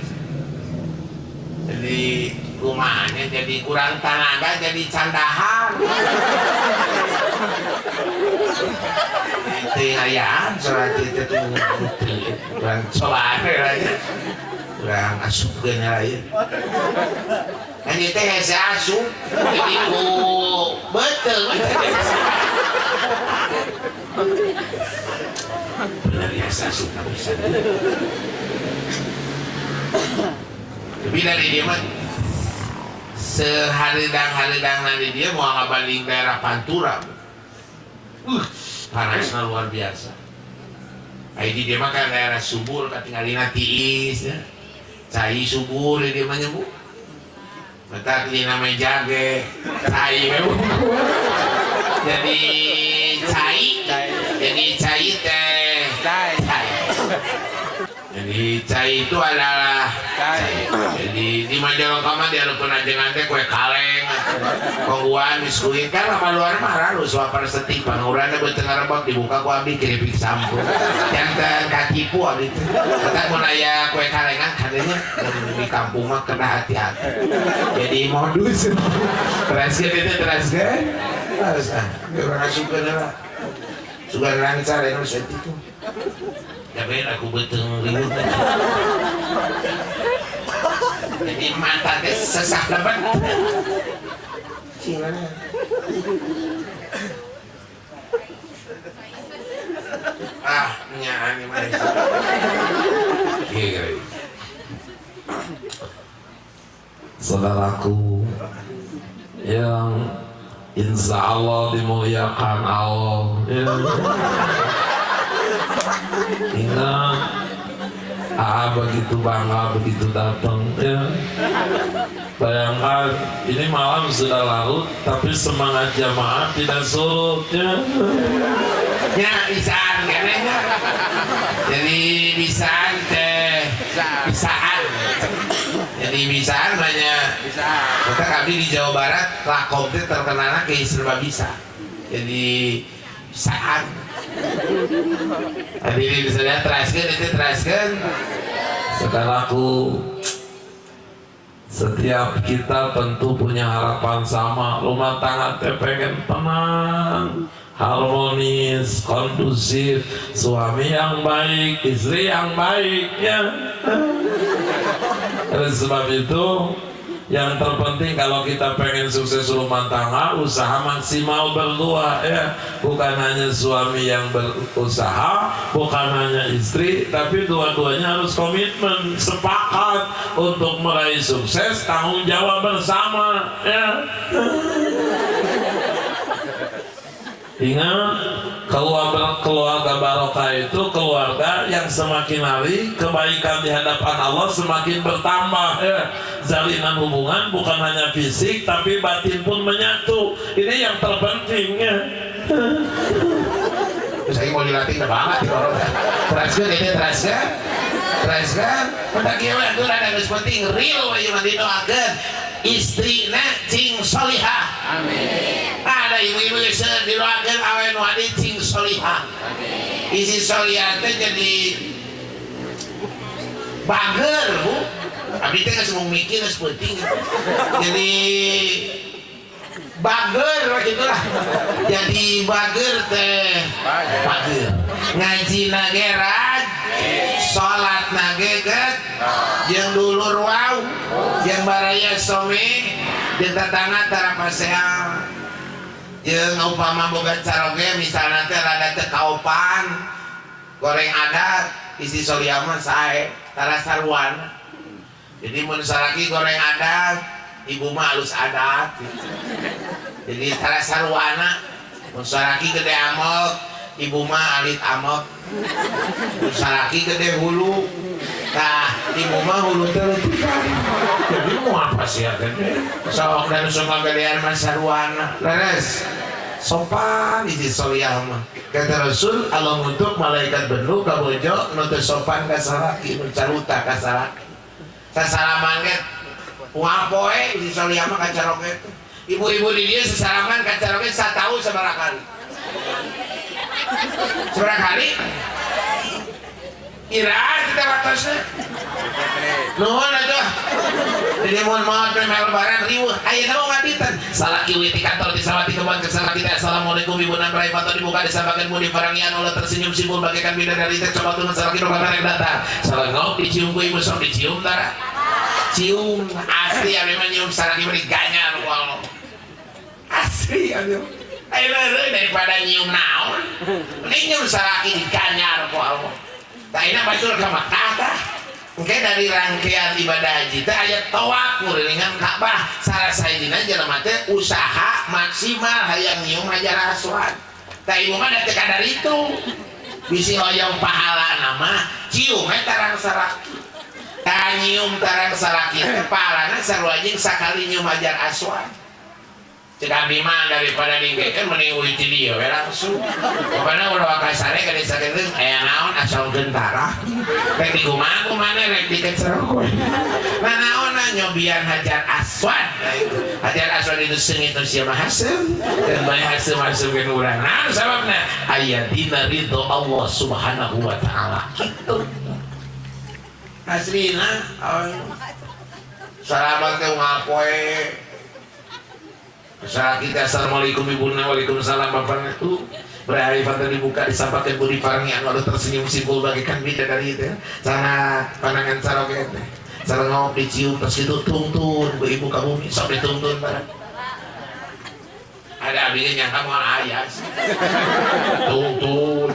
Jadi rumahnya jadi kurang tenaga, jadi candahan. Itu ayaan surat itu tuh kurang coba aja, kurang asup gana aja. Kan itu hese asup, jadi ku betul. Benar ya asup nggak bisa. Tapi dari dia mah seharidang nanti dia mau ngabanding daerah Pantura. Panasnya luar biasa. Aidi dia mah kan daerah subur katinggalina tiis ya. Cai subur dia mah nyebu. Mata dina mejage cai memang. Jadi cai teh. Jadi cai itu adalah cai. Jadi di Majalengka mah dia pernah dengan teh kue kaleng, kongguan, biskuit kan lama luar mah harus wapar setik pangurana beut ngarebak dibuka ku abdi keripik sampul. Janten katipu abdi teh. Kita mun aya kue kalengan kadenya di kampung mah kena hati-hati. Jadi modus. Teraskeun itu teraskeun. Terus geurang asukeun lah. Sugan lancar anu setik itu. Tapi aku beteng ribut. Jadi mata teh sesak lebat. Cingana. Nyani mah. Gila. Saudaraku yang insya Allah dimuliakan Allah. Ya. Ingat, begitu bangga, begitu datang ya. Bayangkan ini malam sudah larut, tapi semangat jamaah tidak surut ya. Ya bisaan kan ya. Jadi bisaan teh bisaan. Jadi bisaan banyak. Kita kami di Jawa Barat lakom teh terkenalnya ke serba bisa. Jadi bisaan. Hadirin bisa teraskan. Saudaraku, setiap kita tentu punya harapan sama. Rumah tangga teh pengen tenang, harmonis, kondusif, suami yang baik, istri yang baik, ya. Oleh sebab itu, yang terpenting kalau kita pengen sukses rumah tangga, usaha maksimal berdua, ya. Bukan hanya suami yang berusaha, bukan hanya istri, tapi dua-duanya harus komitmen, sepakat untuk meraih sukses, tanggung jawab bersama, ya. Ingat, keluarga barokah itu keluarga yang semakin hari kebaikan di hadapan Allah semakin bertambah, ya. Jalinan hubungan bukan hanya fisik tapi batin pun menyatu. Ini yang terpenting, ya. Saya mau dilatih banget teraskan pada kieu itu ada geus penting real we mah didoakeun istrina cing solihah. Amin. Ada ibu-ibu geus didoakeun awe nu adi cing solihah. Amin. Isi solihah teh jadi bager, Bu. Abdi teh geus mikir geus penting. Jadi bager gitulah. Jadi bager teh bager. Ngaji nageran, salat nageget, jeung dulur wau, jeung baraya somi, jeung tatangga tara paseang. Jeung upama boga caroge misalna teh rada teu kaopan, goreng adat, isi solihah mah sae, tara saruan. Jadi mun salaki goreng adat, ibu mah halus adat. Jadi tara saruana, mun salaki gede amok, ibu mah alit amok. Mun salaki gede hulu, tah ibu mah hulu teh leutik. Jadi mau apa sih ya gede? Sok dan sok gedean mah saruana. Leres. Sopan isi solihah mah. Kata Rasul, Allah ngutuk malaikat bendu ka bojo nu teu sopan ka salaki, nu caruta ka salaki. Sasalaman ge poe isi solihah mah ka caroge. Ibu-ibu di dia sesalaman ka caroge satahun sabaraha kali. Sabaraha kali? Ira kita watosna. Nuhun atuh. Jadi mohon maaf mel lebaran riweuh. Ayeuna mah ngaditan. Salaki we ti kantor di sawati kebon ke salaki teh assalamualaikum ibu nan rai pato dibuka disampaikan mudi parangian ulah tersenyum simpul bagaikan bidadari teh coba turun salaki nu kabarek datang. Salengok dicium ku ibu sok dicium tara. Cium asli abi mah nyium salaki beri ganyar ku Allah. Asli atuh. Ayeuna reuy daripada nyium naon. Mending nyium salaki di ganyar ku Allah. Tah ina batur ka Makkah tah. Engke dari rangkaian ibadah haji teh aya tawaf ngeureungan Ka'bah. Salah saeudina jelema teh usaha maksimal hayang nyium Hajar Aswad. Tah ibu mah da teu kadar itu. Bisi hoyong pahalana mah cium tarang salaki. Tah nyium tarang salaki teh pahalana sarua jeung sakali nyium Hajar Aswad. Cek abdi mah daripada dinggekeun mending uwi ti dieu we langsung. Pokona ulah kasare ka disakeun aya naon asal gentara. Rek dikumaha maneh rek dikecerok we. Nah naonna nyobian Hajar Aswad. Hajar Aswad itu seungit sia mah hasem dan bae hasem masukkeun urang. Nah sababna aya dina ridho Allah Subhanahu wa taala. Kitu. Aslina salamat teh ngapoe. Saat kita assalamualaikum ibuna waalaikumsalam bapak itu berhari pada dibuka disampaikan budi parangian lalu tersenyum simpul bagaikan bidadari itu cara pandangan caroge teh cara ngomong dicium terus itu tuntun bu ibu ka bumi sok dituntun barang ada abinya yang kamu ayah tuntun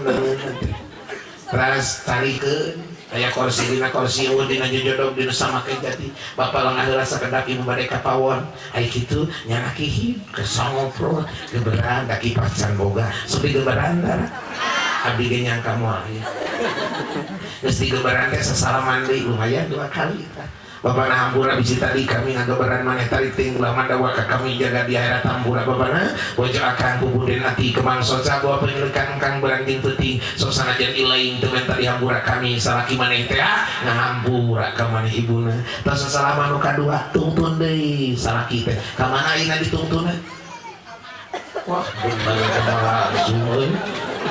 terus tarikeun aya kursi dina kursi eueuh dina jojodog dina samake jati bapak lang aheula sakedap ibu bade ka pawon aya kitu nya kieu kesongopro geberan daki pacan boga sok digeberan tara abdi ge nyangka moal aya geus digeberan teh sasalaman deui lumayan 2 kali tah Bapak na hampura bisi tadi kami ngagabaran maneh tarik ting ulah mandawa ka kami jaga di akhirat hampura Bapak na bojo akan bubuden ati kemang soca bawa penyelekan kang beranjing peuting sok sanajan ilaing teu men tadi hampura kami salaki maneh teh ngahampura ka maneh ibuna tos salaman nu kadua tungtun deui salaki teh ka mana ayeuna dituntuna wah bener langsung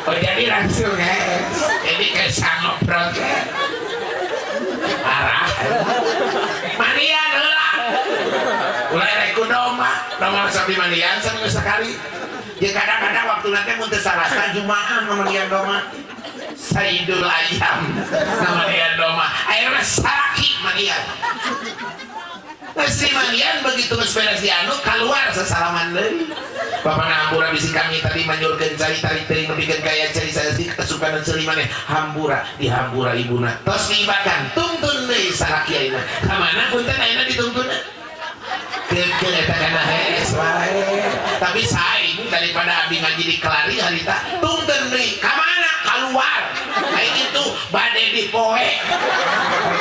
oh jadi langsung guys jadi kayak sanggup protes arah manian lah mulai reku doma sampai manian seminggu sekali ya kadang-kadang waktu nanti muntah salasa jumaan manian doma Sayyidul Ayam manian doma akhirnya salaki manian si manian begitu sepeda si anu keluar sesalaman deui Bapak Hambura bisi kami tadi menyurkeun cari tarik teuing nepikeun kaya cari saya si kesukaan seri maneh hambura di hambura ibuna tos nibakan tuntun deui salaki ayeuna ka mana punten ayeuna dituntuna ke eta kana hees wae tapi saing daripada abdi ngaji di kelari harita tuntun deui ka mana keluar kayak gitu bade dipoe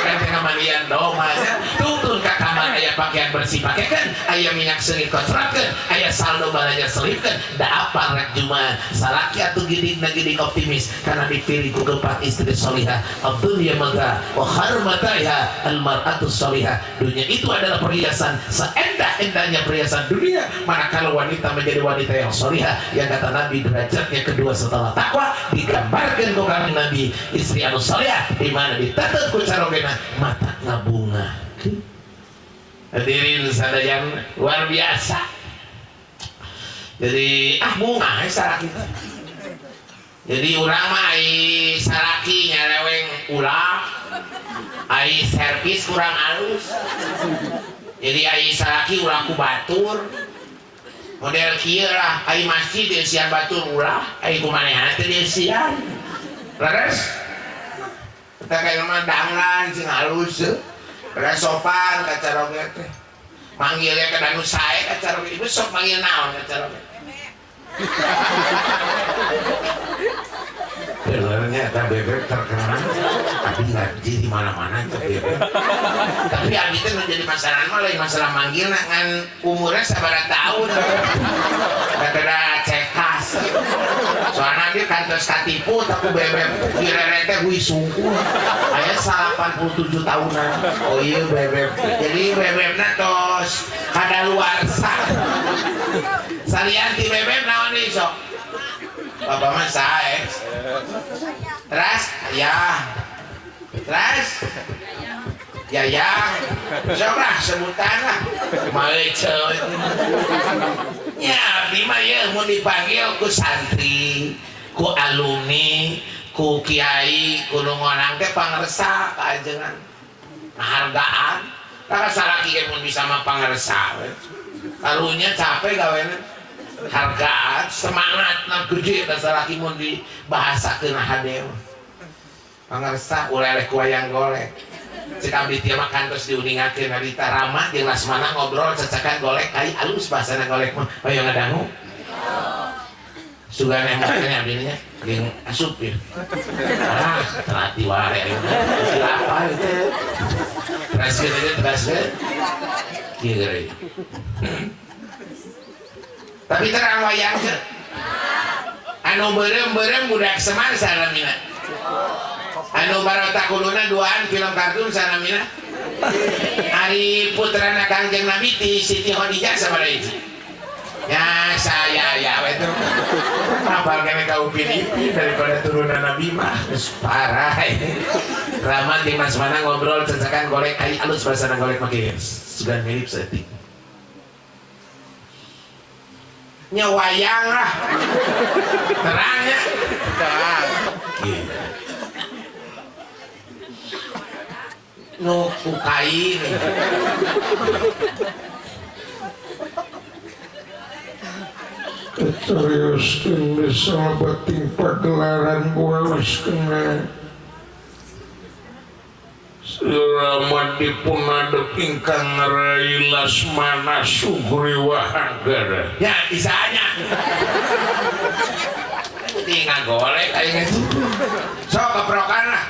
kan tengah manian domanya tuntun ka kamar aya pakaian bersih pakekan aya minyak sengit kocratkeun aya saldo balajar selipkeun da apa rek jumaan salaki atuh gidigna gidig optimis karena dipilih ku keempat istri solihah abdunya maka wa harmataiha almar'atu solihah dunia itu adalah perhiasan seendah-endahnya perhiasan dunia manakala wanita menjadi wanita yang solihah yang kata Nabi derajatnya kedua setelah takwa digambarkan ku kami Nabi istri anu solihah di mana ditetep ku carogena mata ngabunga. Hadirin sadayana luar biasa. Jadi bunga salaki. Jadi urang mah ai salaki nyareweng ulah. Ai servis kurang halus. Jadi ai salaki ulah ku batur. Model kieu lah ai masjid di sian batur ulah, ai kumanehan teh di sian. Laras. Kita kayak mah danglan sing halus. Pada sopan kacaroge teh. Manggilnya ke danu sae kacaroge ibu sok manggil naon kacaroge. Benernya ada bebek terkenal, tapi ngaji di mana-mana itu bebek. Tapi abis itu menjadi masalah mah lain masalah manggil ngan umurnya sabaraha tahun. Kata cekas. Soalnya dia kantos katipu tapi bebek direrete wisungku. Aya 87 tahunan. Oh iya bebek. Jadi bebekna tos kadaluarsa. Salianti bebek naon deui sok? Bapak mah sae. Terus ya. Terus ya. Coba sebutan lah. Maleceu. Ya, abdi mah ye mun dipanggil ku santri, ku alumni, ku kiai, ku nu ngonang teh pangresa kaajengan. Hargaan. Tara salaki ge mun bisa mah pangresa we. Karunya capek gawena. Hargaan semangat na gede da salaki mun dibahasakeun hade. Pangresa uleleh ku wayang golek. Cek abdi teh mah kantos diuningakeun harita Rama jeung Lasmana ngobrol cacakan golek ai alus bahasana golek mah hoyong ngadangu. Sugan emang abdi nya jeung asup ya. Terati wae. Apa itu? Teraskeun. Kieu geureuy. Tapi terang wayang teh. Anu beureum-beureum budak Semar salamina. Anu barota kuluna duaan film kartun salamina. Ari putrana Kangjeng Nabi ti Siti Khadijah sabaraha hiji. Ya saya ya itu. Apal kene ka Upin Ipin daripada turunan Nabi mah geus parah. Raman di Mas Mana ngobrol cacakan golek ai alus bahasana golek mah kieu. Sugan mirip saeutik. Nyawayang lah terangnya terang nu kukai Kecariuskeun bisa bating pagelaran wis kena Selamat dipunadep ingkang Rai Lasmana Sugriwa Hanggara. Ya bisanya tinggal golek aja sok keprokan lah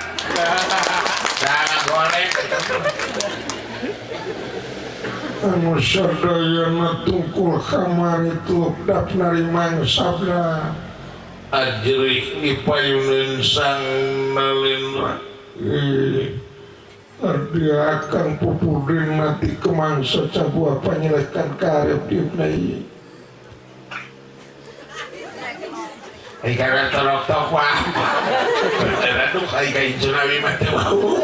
jangan golek anu sadayana tungkul kamari tulupdap narimang sabda ajrih dipayuneun sang nalendra dia akan pupudin mati kemangsa cabua panyelekan karep diupnai karena torok-torok wah aduh kayak tsunami mati wau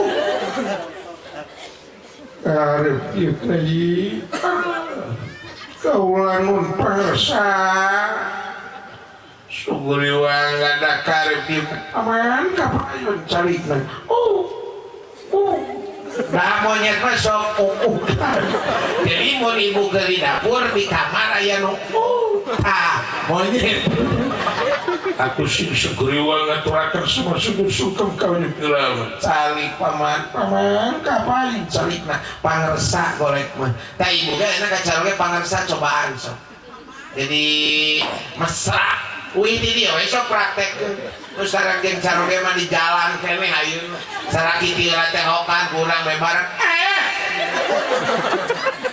karep diupnai kaulanun pangersa suguriwa nggak ada karep di aman kapayun calikna nah monyet masuk jadi mau ibu ke di dapur di kamar aya nu monyet aku sing sugriwa ngaturaken semua sugeng kawin gelama calik paman kapain calikna pangersa gorek mah tah ibu ge enak kacaroge pangersa cobaan sok jadi mesra wih di dia besok praktek terus sarang jeung caroge mah di jalan kene hayeun sareng kieu teh hokan kurang bebareng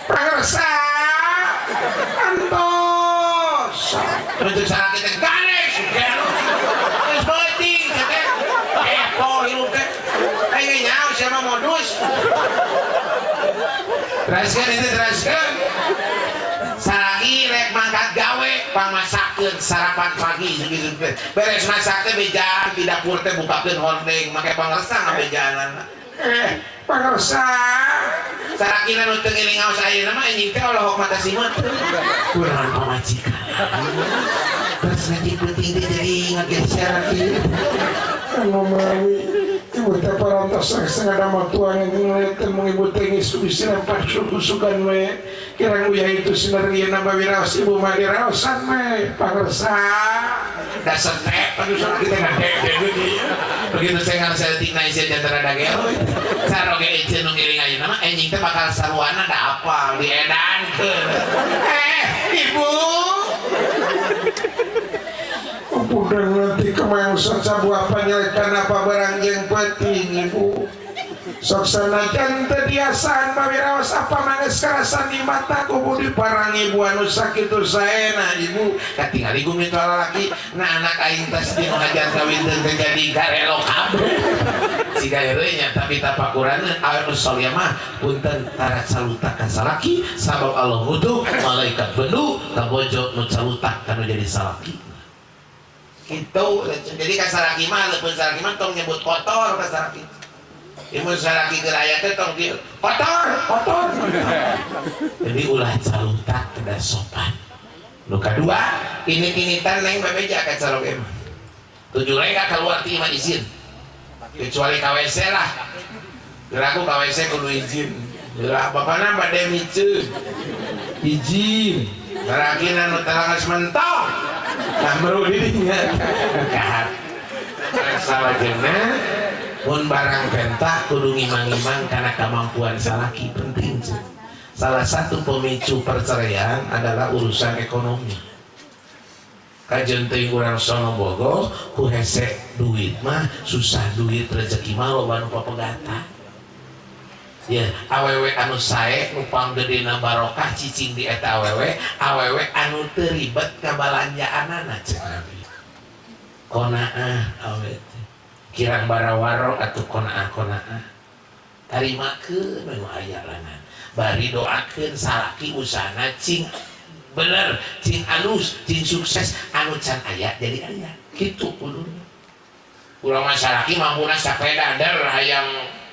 pangersa antos untuk sareng kita ganes geus beuting teh kok hirup teh aya nyaho siapa modus teraskeun saragi rek mangkat gawe pamasakeun sarapan pagi gitu beres masak teh bejaan di dapur teh bukakeun hordeng make pangersa ngabejanan pangersa sarakina nu teu ngiling ngaos ayeuna mah anjing teh oleh mata simut kurang pamajikan terus nanti penting teh jadi ngageser kieu anu mawi ibu teh parantos setengah dama tuang yang ngeliatkan mengibu tengis bisa nampak suku-sukan we kirang uya itu sinergi nambah wiraos ibu mah diraosan we pangersa dah setep aduh sana kita ngadek begitu saya ngarsetik na isi jantara dagel saroge ece nu ngiring ayeuna mah anjing teh bakal saruana da apal diedankeun ibu Pudang nanti kemangsa sabuah penyelekan apa barang yang penting ibu sok sanajan tediasaan mawiraos apa mangges karasan di mata kubu diparangi ibu anu sakitu saena ibu katingali gumito lalaki na anak aing tas di ngajar kawin teu jadi garelo kabeh siga heureunya tapi tapakuran anu salya mah punten tarat salutak ka salaki sabab Allah ngutuh malaikat bendu ka bojo nu salutak kana jadi salaki gitu. Jadi kasaraki mah leupun saraki mah tong nyebut kotor kasaraki. Imun saraki geraya teh tong di kotor. Jadi ulah calutak kada sopan. Nu kadua, init-initan neng bebeja ka caroge mah. Tujuh rega keluar ti imah izin. Kecuali KWC lah. Geraku KWC kudu izin. Gerak bapana bade miceun. Izin. Sarakina nu talangas mentong. Kamru dirinya kahat salah jenah mun barang pentah kudu ngimang-ngimang karena kemampuan salaki penting sih. Salah satu pemicu perceraian adalah urusan ekonomi kajen teuing urang sono bogo ku hese duit mah susah duit rezeki mah loba nu papegata ya awewe anu sae nu panggedena barokah cicing di eta awewe anu teu ribet kabalanjaanana cek Nabi konaah awewe kirang barawaro atuh konaah tarimakeun we aya langan bari doakeun salaki usahana cing bener cing alus cing sukses anu can aya jadi aya kitu kudu urang masyarakat mampuna sapeda der hayang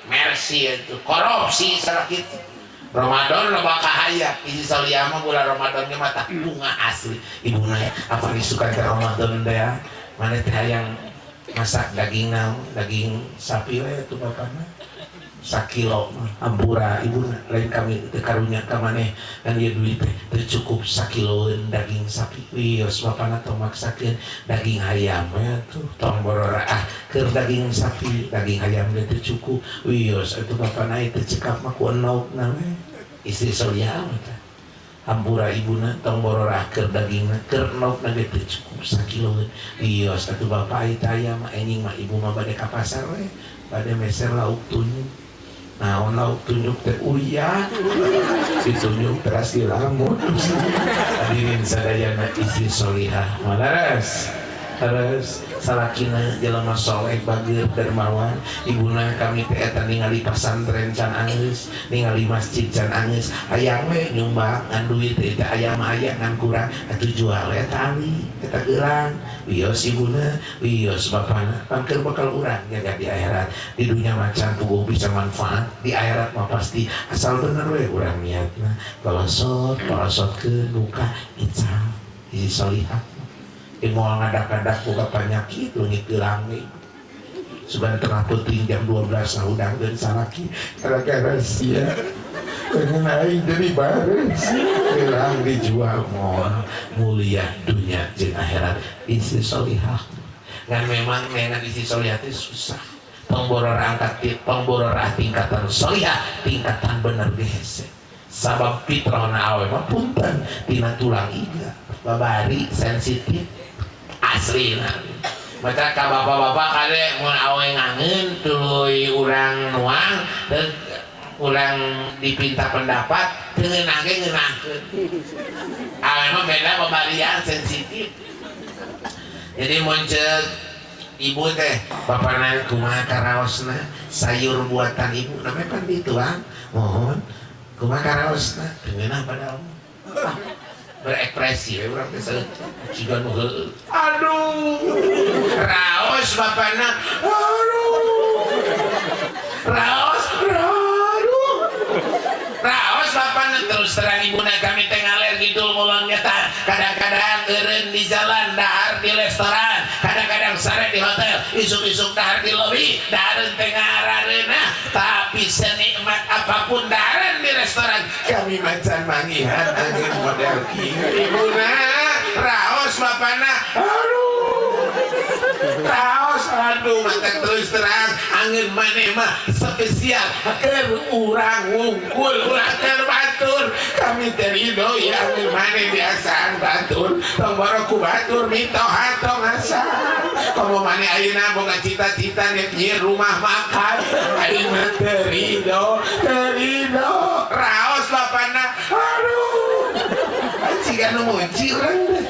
mercy itu korupsi sakit Ramadan loba kahaya isi saliyama bulan Ramadan ge mata bunga asli ibuna apa disukan ke Ramadan teh ya mana teh hayang masak daging naon daging sapi we itu bapana sakilo ampura ibuna lain kami teu karunya ka maneh dan ieu duit teh cukup sakiloeun daging sapi wios bapana tong maksakeun daging hayam ya tuh tong borora keur daging sapi daging hayam teh teu cukup wios atuh bapana teh cekap mah ku enaukna we istri solia teh ampura ibuna tong borora keur dagingna keur enaukna teh teu cukup sakiloeun wios atuh bapa aya mah enjing mah ibu mah bade ka pasar we bade meser lauk tunyuk Nah, tunjuk teh uya ditunjuk teras dilamun. Hadirin sadayana istri solihah malaras harus salakina jelema soleh bagir dermawan ibuna kami teh eta ningali pasantren can anggeus ningali masjid can anggeus hayang we nyumbang ngan duit teh aya mah aya ngan kurang atuh jual eta ali eta geurang wios ibuna wios bapana pangker bakal urang jaga di akhirat di dunia macan tubuh bisa manfaat di akhirat mah pasti asal bener we urang niatna kolosot ke duka icam isi solihah moal ngadak-ngadak buka penyakit lengit gelangi sebenarnya tengah penting jam 12 ngudang dan salaki gara-gara sia pengen aing jadi bares gelang dijual moal mulia dunia jeung akhirat istri solihah ngan memang nengan istri solihah itu susah pengboror tingkatan solihah tingkatan bener gese sabab fitrahna awe mah punten tina tulang iga babari sensitif asli maka ka bapak-bapak kade mun awe ngangeun tuluy urang nuang dan urang dipinta pendapat teu ngeunah ge ngeunahkeun awe mah beda babarian sensitif jadi mun ceuk ibu teh bapana kumaha karaosna sayur buatan ibu namanya kan gitu kan mohon kumaha karaosna teu ngeunah padahal berekspresi orang biasa juga nuhul aduh raos bapana raos bapana terus terang ibuna kami teh ngaler gitu ngulang nyata kadang-kadang eureun di jalan dahar di restoran kadang-kadang sare di hotel isuk-isuk dahar di lobi dahareun teh ngarareuna tapi senikmat apapun dahareun di restoran kami macan mangihan angin model kieu ibuna raos bapana aduh mata terus terang angin maneh mah spesial keur urang wungkul urang keur batur kami terido ya angin maneh biasaan batur tong boroku batur mito hatong asal komo maneh ayeuna boga cita-cita nyieur rumah makan aing mah terido raos bapana aduh ciga nu muji urang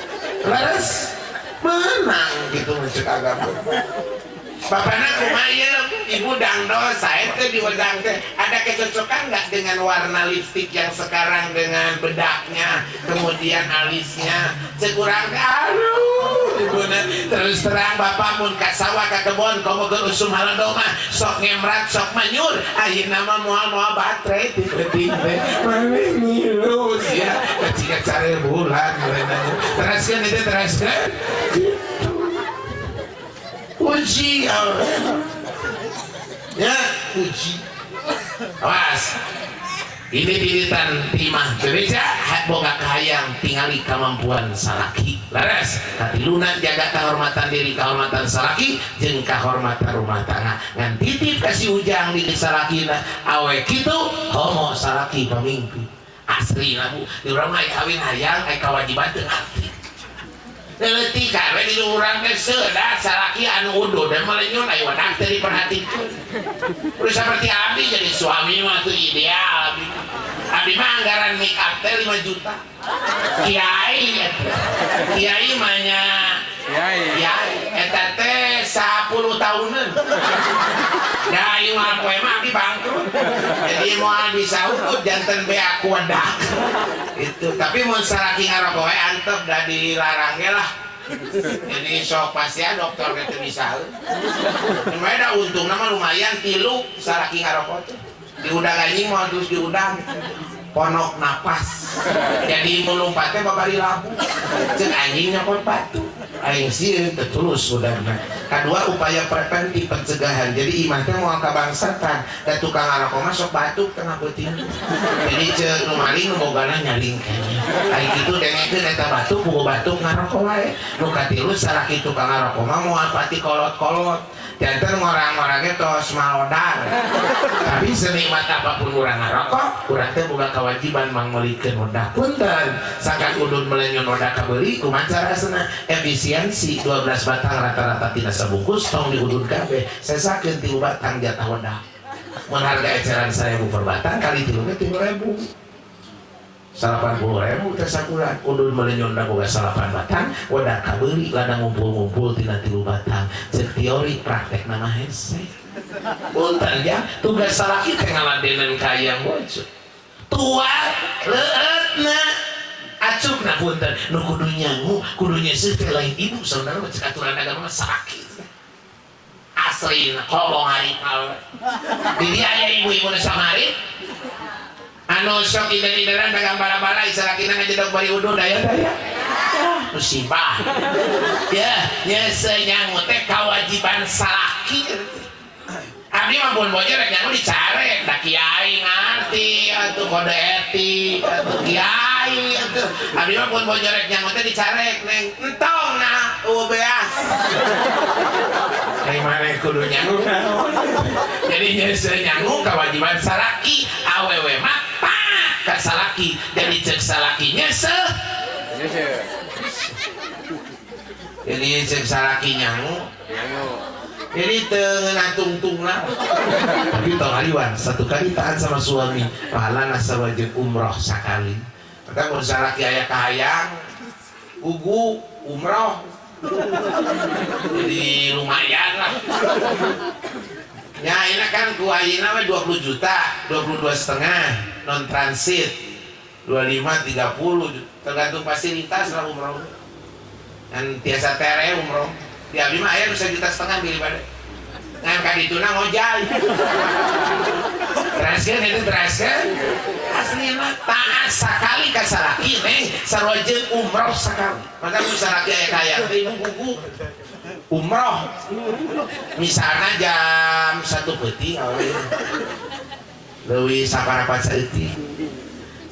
laras menang gitu mencek agama bapana kumaha ibu dangdos saya teh di wedang teh ada kecocokan nggak dengan warna lipstik yang sekarang dengan bedaknya kemudian alisnya sekurang aduh ibu terus terang bapak mun ka sawah ka kebon komo keur usum halodo mah sok ngemrat sok manyur ayeuna mah moal baterai ti penting teh mane ngilu sia kecil care bulan teraskeun itu teraskeun uji ya uji awas ini diritan timah bebeja boga kahayang tingali kemampuan salaki laras katiluna jaga kehormatan diri kehormatan salaki jeung kehormatan rumah tangga ngan titip kasih ujang di salakina awe kitu homo salaki pamingpi asli bu di urang mah kawin hayang kewajiban teu arti leutik kawe di urang teh seudah salaki anu uduh dan malenyun aya wadah teu diperhatikeun. Terus seperti abdi jadi suami mah teu ideal abdi mah anggaran make up teh 5 juta. Kiai mah nya kiai eta teh 10 tahunan. Kiai mah poe mah abdi bangkrut. Jadi moal bisa ukut janten bea ku wadah. Itu tapi mun salaki ngarokok we antep da dilarang ge lah. Jadi sok pasti dokter gitu bisa. Cuma ada untung nama lumayan 3 salaki ngarokok tuh. Di udang anjing mau terus di udang. Ponok napas. Jadi melompatnya babari labu. Cek anjing nyokot batu. Aing sieun teu tulus udangna. Kadua upaya preventif pencegahan. Jadi imah teh moal kabangsatan da tukang ngarokok mah sok batuk tengah peuting. Jadi ceuk nu maling nu bogana nyaling kene. Ari kitu dengekeun eta batuk puguh batuk ngarokok wae. Nu katilu salaki tukang ngarokok mah moal pati kolot-kolot. Janten orang-orangnya tos malodar. Tapi senikmat apapun urang ngarokok, urang teh boga kewajiban mangmelikeun odah. Punten, sakan udun melenyon odah kabeli kumaha carasna? Efisiensi 12 batang rata-rata tina sabungkus tong diudun kabeh. Sesakeun 3 batang jatah odah. Mengharga eceran 1000 per batang kali 3.000 80.000 teh sakulan udun meuli nyonda boga 8 batang wadah kabeli ladang ngumpul-ngumpul tina 3 batang cek teori praktek nama hese punten ya tugas salaki teh ngaladenan kayang bojo tua leutna acukna punten nu kudu nyangu kudu nyeuseut teh lain ibu saudara cek aturan agama sakit aslina kolong hari kawe jadi aya ibu-ibu nu samarit anu sok ide-ideran dagang bala-bala isarakina ngajedog bari udun daya-daya musibah ya nyese nyangu teh kewajiban salaki abdi mah pun bojo rek nyangu dicarek da kiai ngarti atuh kode etik atuh kiai atuh abdi mah pun bojo rek nyangu teh dicarek neng entong na beas dari mana kudu nyangu jadi nyese nyangu kewajiban salaki awewe mah kasalaki jadi cek salakinya jadi cek salaki nyangu jadi tengah tungtung lah tapi tau ngaliwan 1 kali taat sama suami pahala nasa wajib umroh sekali maka mau salaki ayah kahayang ugu umroh jadi lumayan lah ya ini kan kuayina 20 juta 22,5 non transit 25-30 tergantung fasilitas lah umroh dan biasa tere umroh ya abdi mah aya 1,5 juta pilih pada ngan kadituna ngojay teraskeun itu teraskeun asli mah taat sakali ka salaki neng sarwajeun umroh sakali maka nu salaki aya kaya teh buku umroh misalnya jam 1 peuting leuwih saparapat saeutik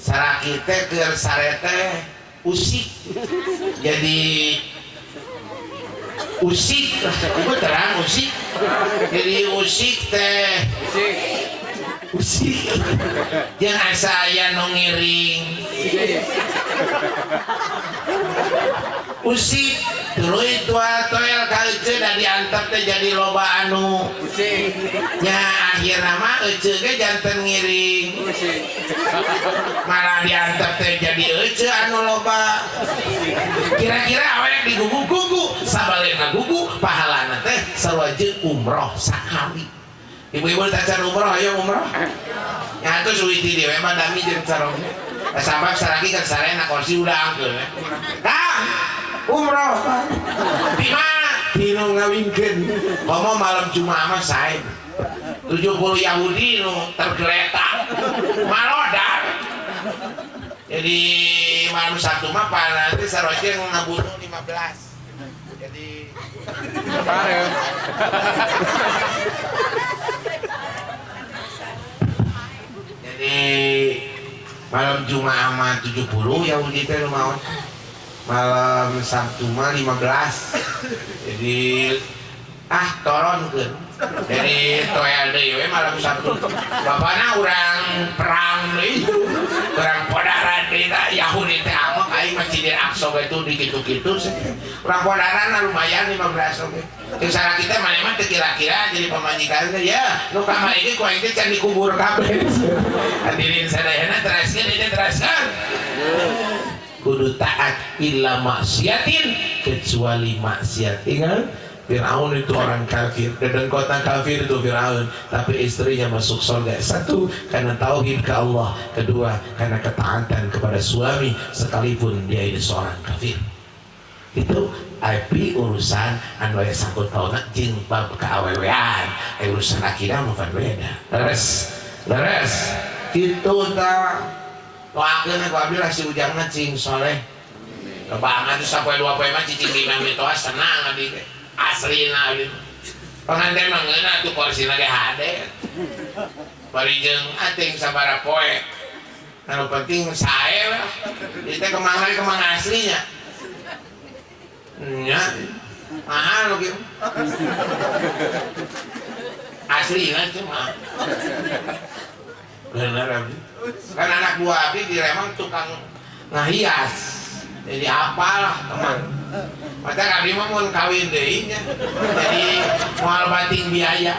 salaki teh keur sarete usik jadi usik ibu terang usik jadi usik teh usik jeung asa aya nu ngiring usik tuluy toel kaleuceun da diantep teh jadi loba anu nya akhirna mah euceuk ge janten ngiring malah diantep teh jadi euceuk anu loba kira-kira awake digugu-gugu sabalena gugu pahalana teh sawajeun umroh sakali ibu-ibu tak cara umroh ayo umroh nya atuh suwiti dewe mah dami jeung sarong sabab saraki kan sarena kursi udang ke kang umroh di mana dinu ngawinkeun komo malam Jumat mah sae 70 Yahudi nu tergeletak malodak jadi malam Sabtu mah nanti saroje ngabunuh 15 jadi bareng jadi malam Jumat mah 70 Yahudi teh nu maot malam Sabtu mah 15 jadi toronkeun jadi toel deui we malam Sabtu bapana urang perang deui urang podaran deui Yahudi teh amok aing Masjidil Aqsa itu dikitu-kitu urang podaran lumayan 15 oge jeung sara kita mane mah teu kira-kira jadi pamajikan teh ya nu kamari ge ku aing teh can dikubur kabeh hadirin sadayana teraskeun ini teraskeun kudu taat illa maksiatin kecuali maksiat ingat Fir'aun itu orang kafir dedengkotan kafir itu Fir'aun tapi istrinya masuk surga 1 karena tauhid ke Allah 2 karena ketaatan kepada suami sekalipun dia ini seorang kafir itu IP urusan anu aya sangkut pautna jeung bab kaawewean urusan akidah mah beda leres kitu tah doakeun ku abdi lah si ujangna cing soleh banget tuh sampai 2 poe mah cicing imam itu senang abdi aslina abdi panganten mah ngeuna tuh kursina ge hade bari jeung ating sabaraha poe anu penting sae lah ieu teh kemang aslinya nya mahal gitu aslinya cuma bener abdi kan anak buah abdi di Remang tukang ngahias jadi apalah teman maka kami mah mau kawin deh nya, jadi mual bating biaya,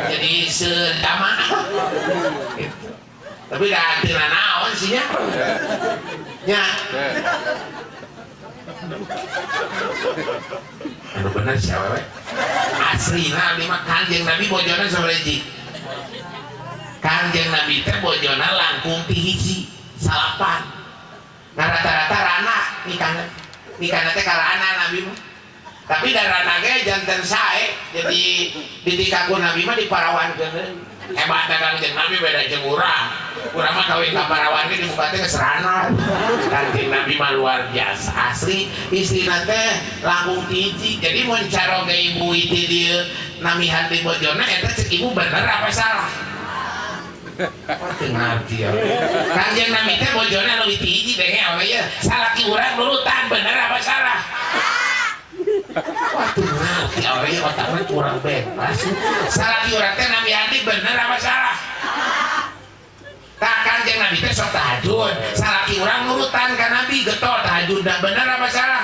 jadi sedama. Gitu. Tapi dah tina naon sih nya, nya. Anu bener sih awewe. Asli nah lima Kangjeng Nabi bojona sabaraha. Kangjeng Nabi teh bojona langkung ti hiji salapan. Nah rata-rata rana nikahna teh karana Nabi mah. Tapi darana ge janten sae. Jadi di tikaku Nabi mah diparawankeun. Hebat Kangjeng Nabi beda jeung urang. Urang mah kawin ka parawan ge di muka teh keseranan. Kangjeng Nabi mah luar biasa asli. Istrina teh langkung ti hiji. Jadi mun caroge ibu itu dieu namihan di bojona eta cek ibu bener apa salah? Ngerti ya. Kangjeng Nabi teh bojona leuwih ti hiji deh awe ya. Salaki urang nurutan bener apa salah? Wah tuh ngerti awe ya otakna kurang bebas. Salaki urang teh Nabi Adi bener apa salah? Tak Kangjeng Nabi teh sok tahajud. Salaki urang nurutan ka Nabi getol tahajud dan bener apa salah?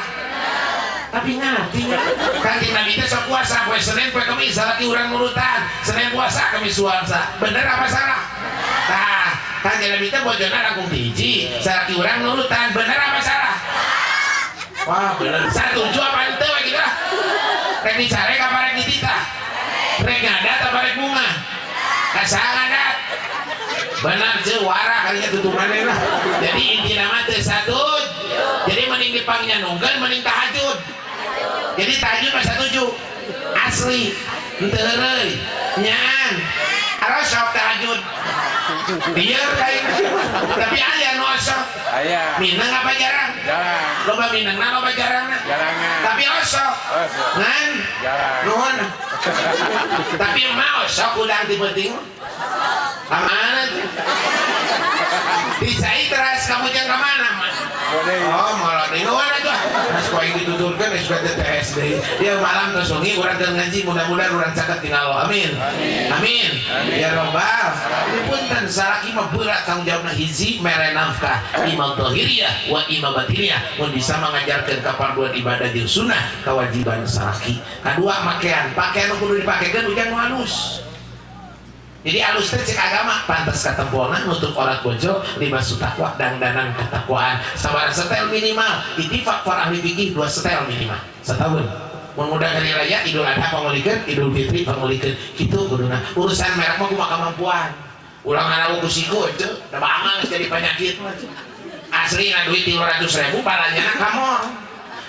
Tapi ngerti ya. Kangjeng Nabi teh sok puasa poe Senin poe Kamis salaki urang nurutan. Senin puasa Kamis puasa. Bener apa salah? Nah, Kangjeng Nabi teh bojona langkung hiji, salaki urang nurutan, bener apa salah? Wah, bener. Satuju apa henteu we kitu lah. Rek dicare ka parek dititah. Rek ngadat apa rek bunga? Kasaha ngadat. Benar je wara kalinya tutupanna lah. Jadi intina mah teu satuj. Jadi mending dipangnyanogeun mending tahajud. Jadi tahajud mah satuju. Asli. Henteu heureuy. Nyaan. Aros sok tahajud. Biar kain. Tapi aya nu osok. Aya. Minang apa jarang? Jarang. Loba minangna loba jarangna? Jarangan. Tapi osok. Osok. Ngan? Jarang. Nuhun. Tapi mah osok udang ti penting. Kamana tuh? Dicai teras kamu jangan kemana mah? Oh malah di luar aja. Mas kau yang dituturkan SPTTS deh. Dia malam tersungi orang ngaji mudah-mudahan orang caket tinggal lo. Amin. Amin. Ya robbal. Punten salaki mah berat tanggung jawabna hiji mere nafkah imam zahiriyah wa imam batiniyah mun bisa mengajarkan kapan ibadah jeung sunnah kewajiban salaki. Kadua pakaian nu kudu dipakekeun ujian nu halus. Jadi alus teh cek agama pantas katemponan nutup aurat bojo libas takwa dangdanan ketakwaan sabar setel minimal ittifaq para ahli fikih 2 setel minimal setahun mun mudah hari raya Idul Adha pangulikeun Idul Fitri pangulikeun kitu kuduna urusan merek mah kumaha kemampuan ulang anak kusiku teu da bangang jadi penyakit mah asli na duit 300.000 palanyana kamor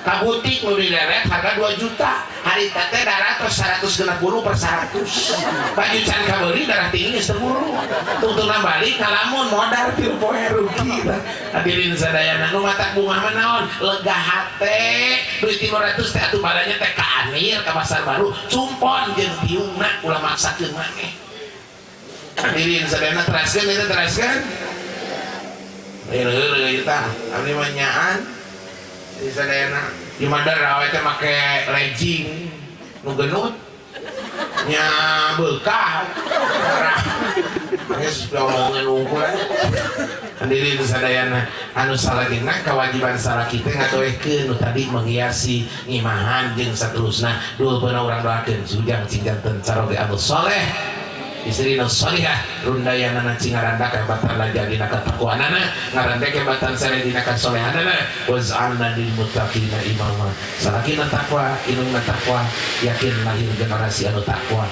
ka butik nu dileret harga 2 juta hari teh darah tos 160 per 100 baju can kabeli darah tinggi geus 10 tungtungna balik kalamun modal 3 poe rugi hadirin sadayana nu matak bunga mah naon lega hate duit 500 teh atuh balanya teh ka Anir ka Pasar Baru cumpon jeung tiungna ulah maksakeun maneh hadirin sadayana teraskeun eta teraskeun heureuh eta abdi mah nyaan di sadayana di Madar awe teh make legging nu genut nya bekah geus ngomongin unggul hadirin sadayana anu salagina kewajiban salaki teh ngatoehkeun nu tadi menghiasi ngimahan jeung saterusna dulpeuna urang doakeun sujang cing janten caroge anu saleh istri nu salihah rundayanana cingaranda kehebatan lajadina ketakwaan ngaranda kehebatan saredina kasolehanana waz'alna lil muttaqina imama salakina takwa inungna takwa yakin lahir generasi anu takwa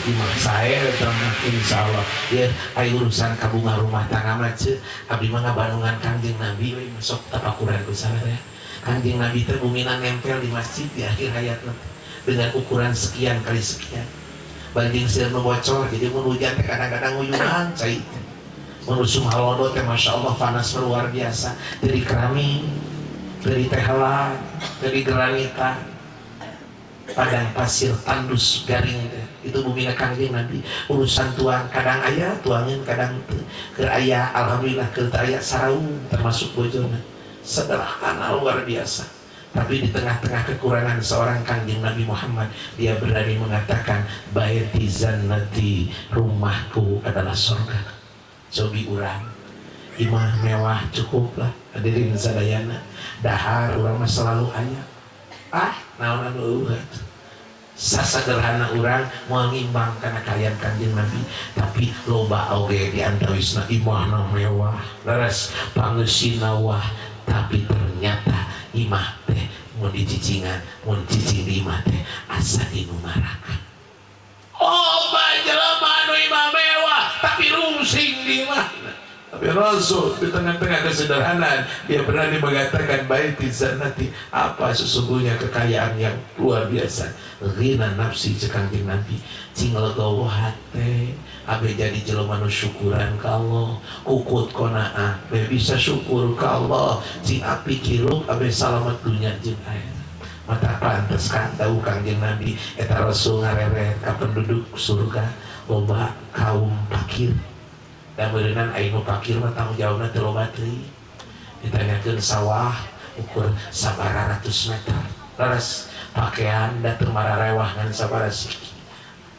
imam sae termah insyaallah ya aya urusan kabunga rumah tangga mah ceu abdi mah ngabanungan Kangjeng Nabi we sok tapakuran ku sadaya Kangjeng Nabi teh bumina nempel di masjid di akhir hayatna dengan ukuran sekian kali sekian banding sirna bocor jadi mun hujan teh kadang-kadang uyuhan cai mun sumalodo teh masyaallah panas luar biasa dari keramik dari tehelan dari granita padang pasir tandus garing itu bumi Kangjeng Nabi urusan tuang kadang aya tuangin kadang ke aya alhamdulillah ke aya sarau termasuk bojona sederhana luar biasa. Tapi di tengah-tengah kekurangan seorang Kangjeng Nabi Muhammad dia berani mengatakan baiti zannati rumahku adalah surga cobi urang imah mewah cukuplah hadirin sadayana dahar urang mah selalu aya naon anu eueuh sasederhana urang moal ngimbang kana kalian Kanjeng Nabi tapi loba oge di antawisna imahna mewah leres pangeusina wah tapi ternyata imah teh mun dicicingan mun cicing di imah teh asa dinu neraka. Oh jelema anu imah mewah tapi rusing di imah. Tapi Rasul di tengah-tengah kesederhanaan dia berani mengatakan baiti zanati, apa sesungguhnya kekayaan yang luar biasa. Ghina nafsi Kanjeng Nabi cing legowo hate abe jadi jelema nu syukuran ka Allah kukut qanaah be bisa syukur ka Allah cing api kirup abe salamet dunya jeung akhirat. Mata pantes kan tahu Kanjeng Nabi eta Rasul ngareret ka penduduk surga loba kaum fakir. Dan berenang ainu pakir mah tanggung jawabna teu loba teuing. Ditanyakeun sawah ukur sabaraha ratus meter. Leres pakaian da teu mararewah ngan sabaraha siki.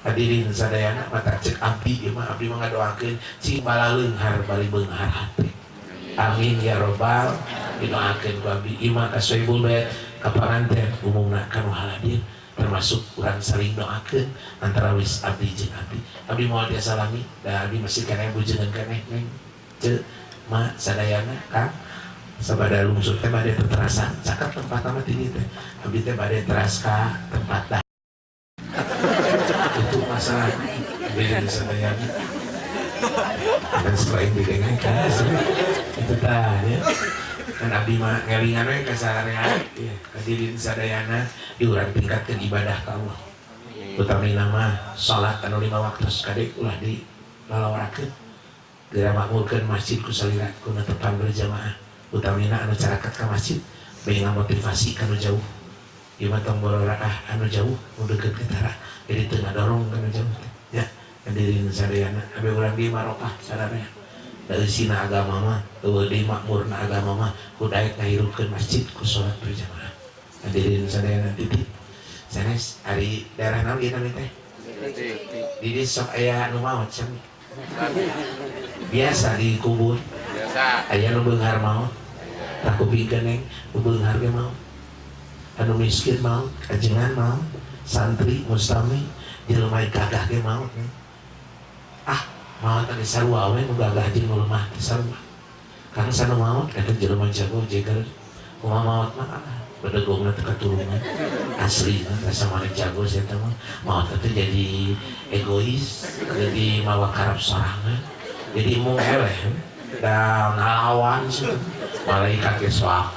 Hadirin sadayana mata cek abdi ieu mah abdi mah ngadoakeun cing bala leunghar bali beunghar hate. Amin ya robbal dinoakeun ku abdi ieu mah kasoibul bait ka panganten umumna kanu hadir termasuk urang saling doakeun antara wis abdi jeung abdi moal dia salami da abdi masih keneh bujengan keneh neng ceuk ma sadayana Kang sabada lungsur teh bade terasa cakep tempat mah di dieu teh abdi teh bade teras ka tempat dah itu masalah beda sadayana dan selain didengar kan itu tah ya kan abdi mah ngelingan we ka sarehat ya hadirin sadayana diurang tingkatkeun ibadah ka Allah utamina mah salat anu 5 waktu sekali ulah di lalawarakeun geura makmurkeun masjid ku salira ku netepan berjamaah utamina anu carakat ka masjid bae ngamotivasi ka nu jauh ieu mah tong bororakaah anu jauh nu deukeut ke tara jadi teu ngadorong ka nu jauh ya hadirin sadayana abe urang di marokah sadaya dari sina agama mah di makmurna agama mah kudaek ngahirupkeun masjid ku salat berjamaah. Hadirin sadayana titip sanes ari daerah naon ieu teh di dieu sok aya nu maot sami biasa di kubur biasa aya nu beunghar maot tah kupikeun neng nu beunghar ge maot anu miskin maot ajengan maot santri mustami jelema gagah ge maot maut tadi sarua we nu gagah jeung nu lemah teh sarua karena sana maut eta jelema jago jeger kumaha maut mah bedegongna teu katurunan asli rasa mana jago saya teh mah maut teh jadi egois jadi mawa karab sorangan jadi mung eleh da ngalawan sih malaikat ge soak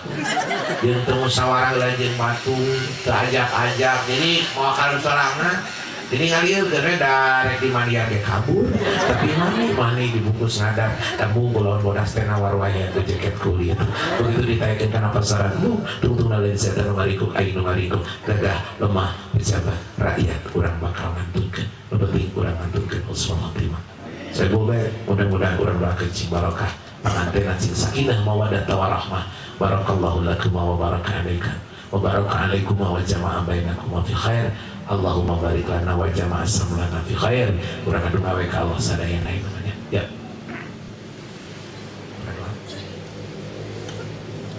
jeung teu musyawarah heula jeung batu teu ajak-ajak jadi mawa karab sorangan jadi ngalir karena darek di mandian dia kabur tapi mani dibungkus ngadar tabung lawan bodas teh nawar wae itu jaket kulit begitu ditanyakan kenapa saranmu tungtung lain setan marikuk ainu marikuk gagah lemah pejabat rakyat kurang bakal ngantunkeun nu penting kurang ngantunkeun uswah terima saya boleh mudah-mudahan kurang doakeun cing barokah panganten cing sakinah mawaddah warahmah barakallahu lakum wa baraka alaikum wa baraka alaikum wa jama'a bainakum fi khair. Allahumma barik lana wa jama'a samlana fi khair. Urang adu gawe ka Allah sadayana ieu namanya. Ya.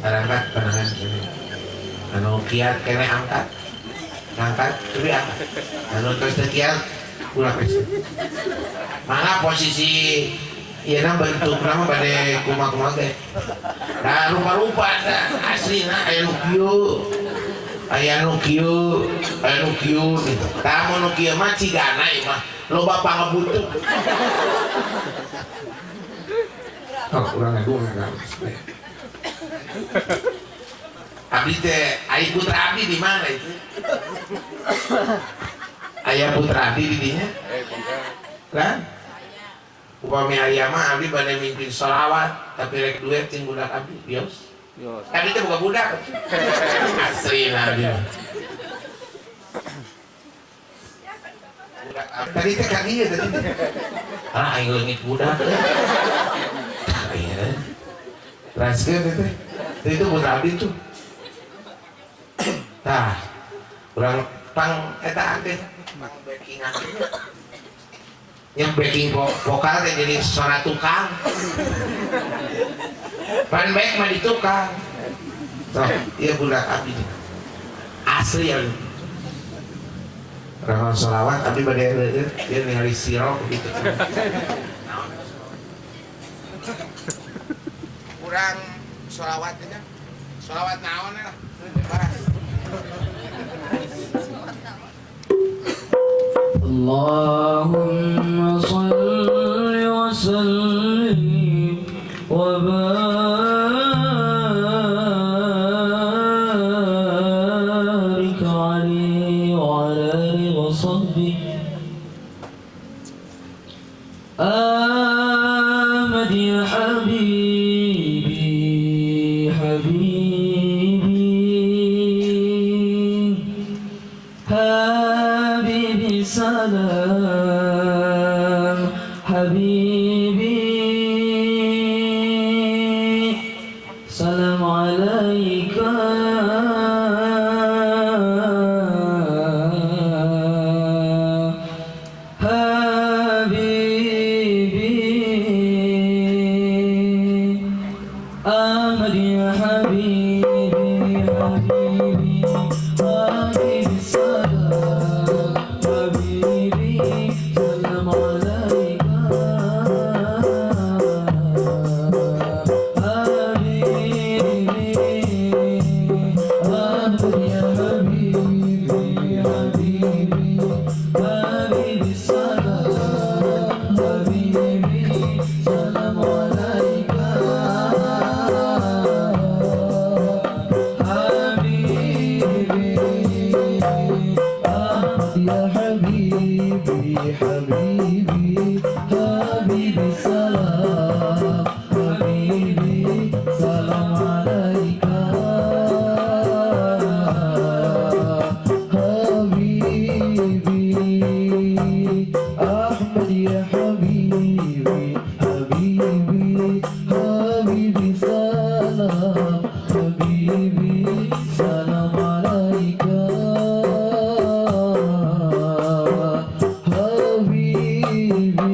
Angkat panangan ini. Anu kiat kene angkat. Angkat teu angkat. Anu tos teu kiat ulah geus. Mangga posisi ieu na bentukna mah bade kumaha-kumaha teh. Da rupa-rupa aslina aya nu kieu. Aya nu kieu tamu nu kieu mah cigana ieu mah loba pangabutuh urang aduh enggak abdi teh aya putra abdi di mana itu aya putra abdi di dinya kan upami aya mah abdi bade mimpin sholawat tapi rek duet cing budak abdi bios tadi itu bukan budak asli nabi tadi itu kan dia tadi aing leungit budak transfer itu putra abdi tuh tah urang pang eta akeh backingan yang backing vokal teh jadi suara tukang pan baik mah di tukang so iya budak abdi asli ya. Rahon sholawat tapi badai dia ningali sirok gitu. Kurang sholawat aja. Sholawat naon lah. Allahumma salli wa sallim wa barik alaihi wa ala alihi wa sahbihi Ahmad ya habibi habibi habibi salam habibi salam alaika Ahmad ya habibi habibi habibi salam habibi salam alaika habibi Ahmad ya habibi habibi habibi salam habibi salam alaika يا حبيبي حبيبي حبيبي سلام حبيبي سلام عليك حبيبي أحمد يا حبيبي حبيبي حبيبي سلام حبيبي سلام عليك حبيبي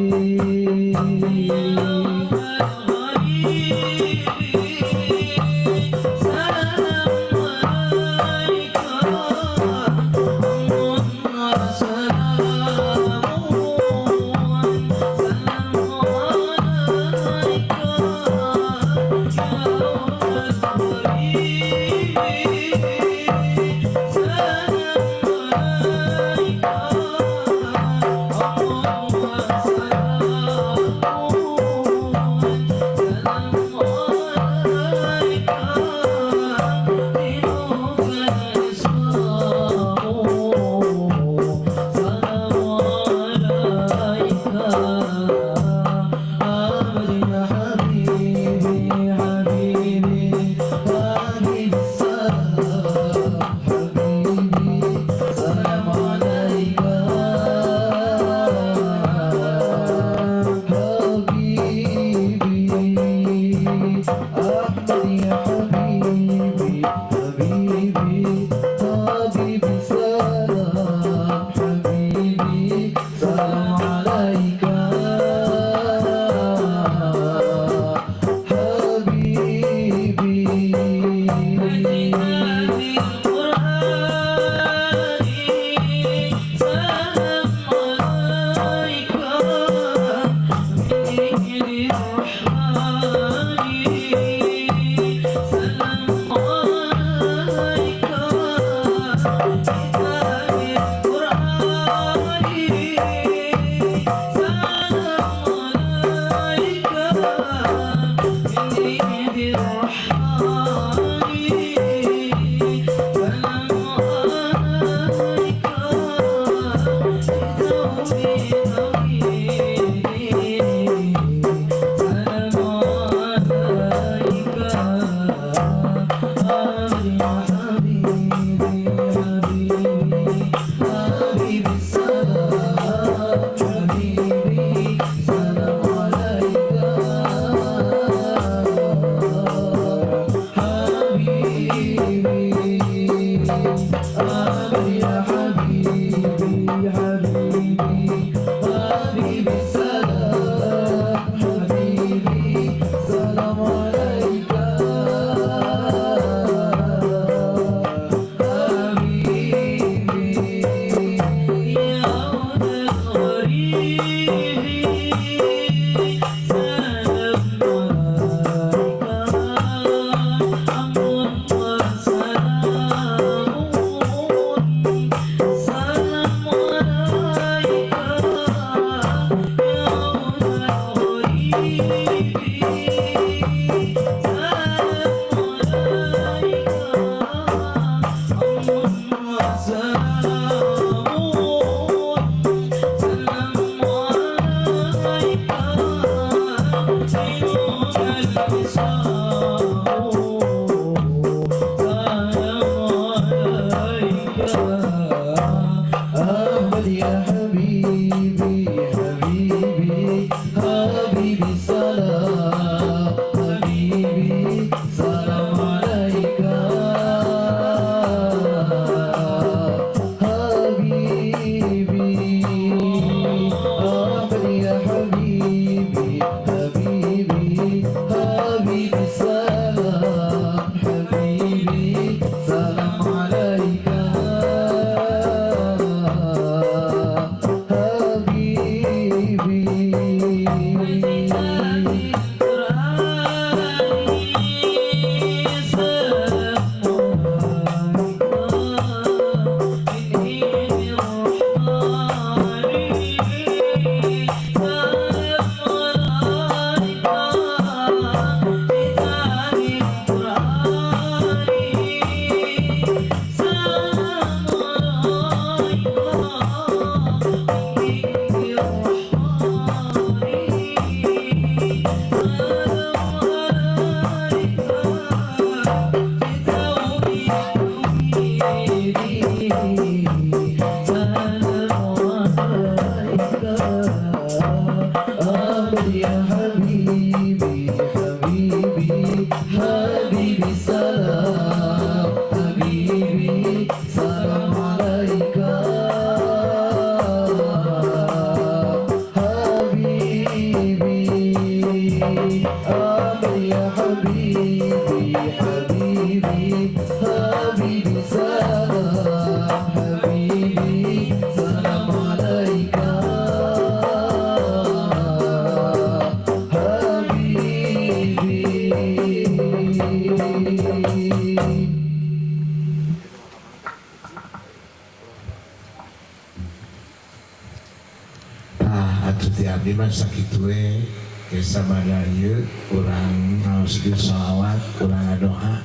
Tuti abdi mah sakitu we kesa bada ieu urang ngaos shalawat, urang ngadoa.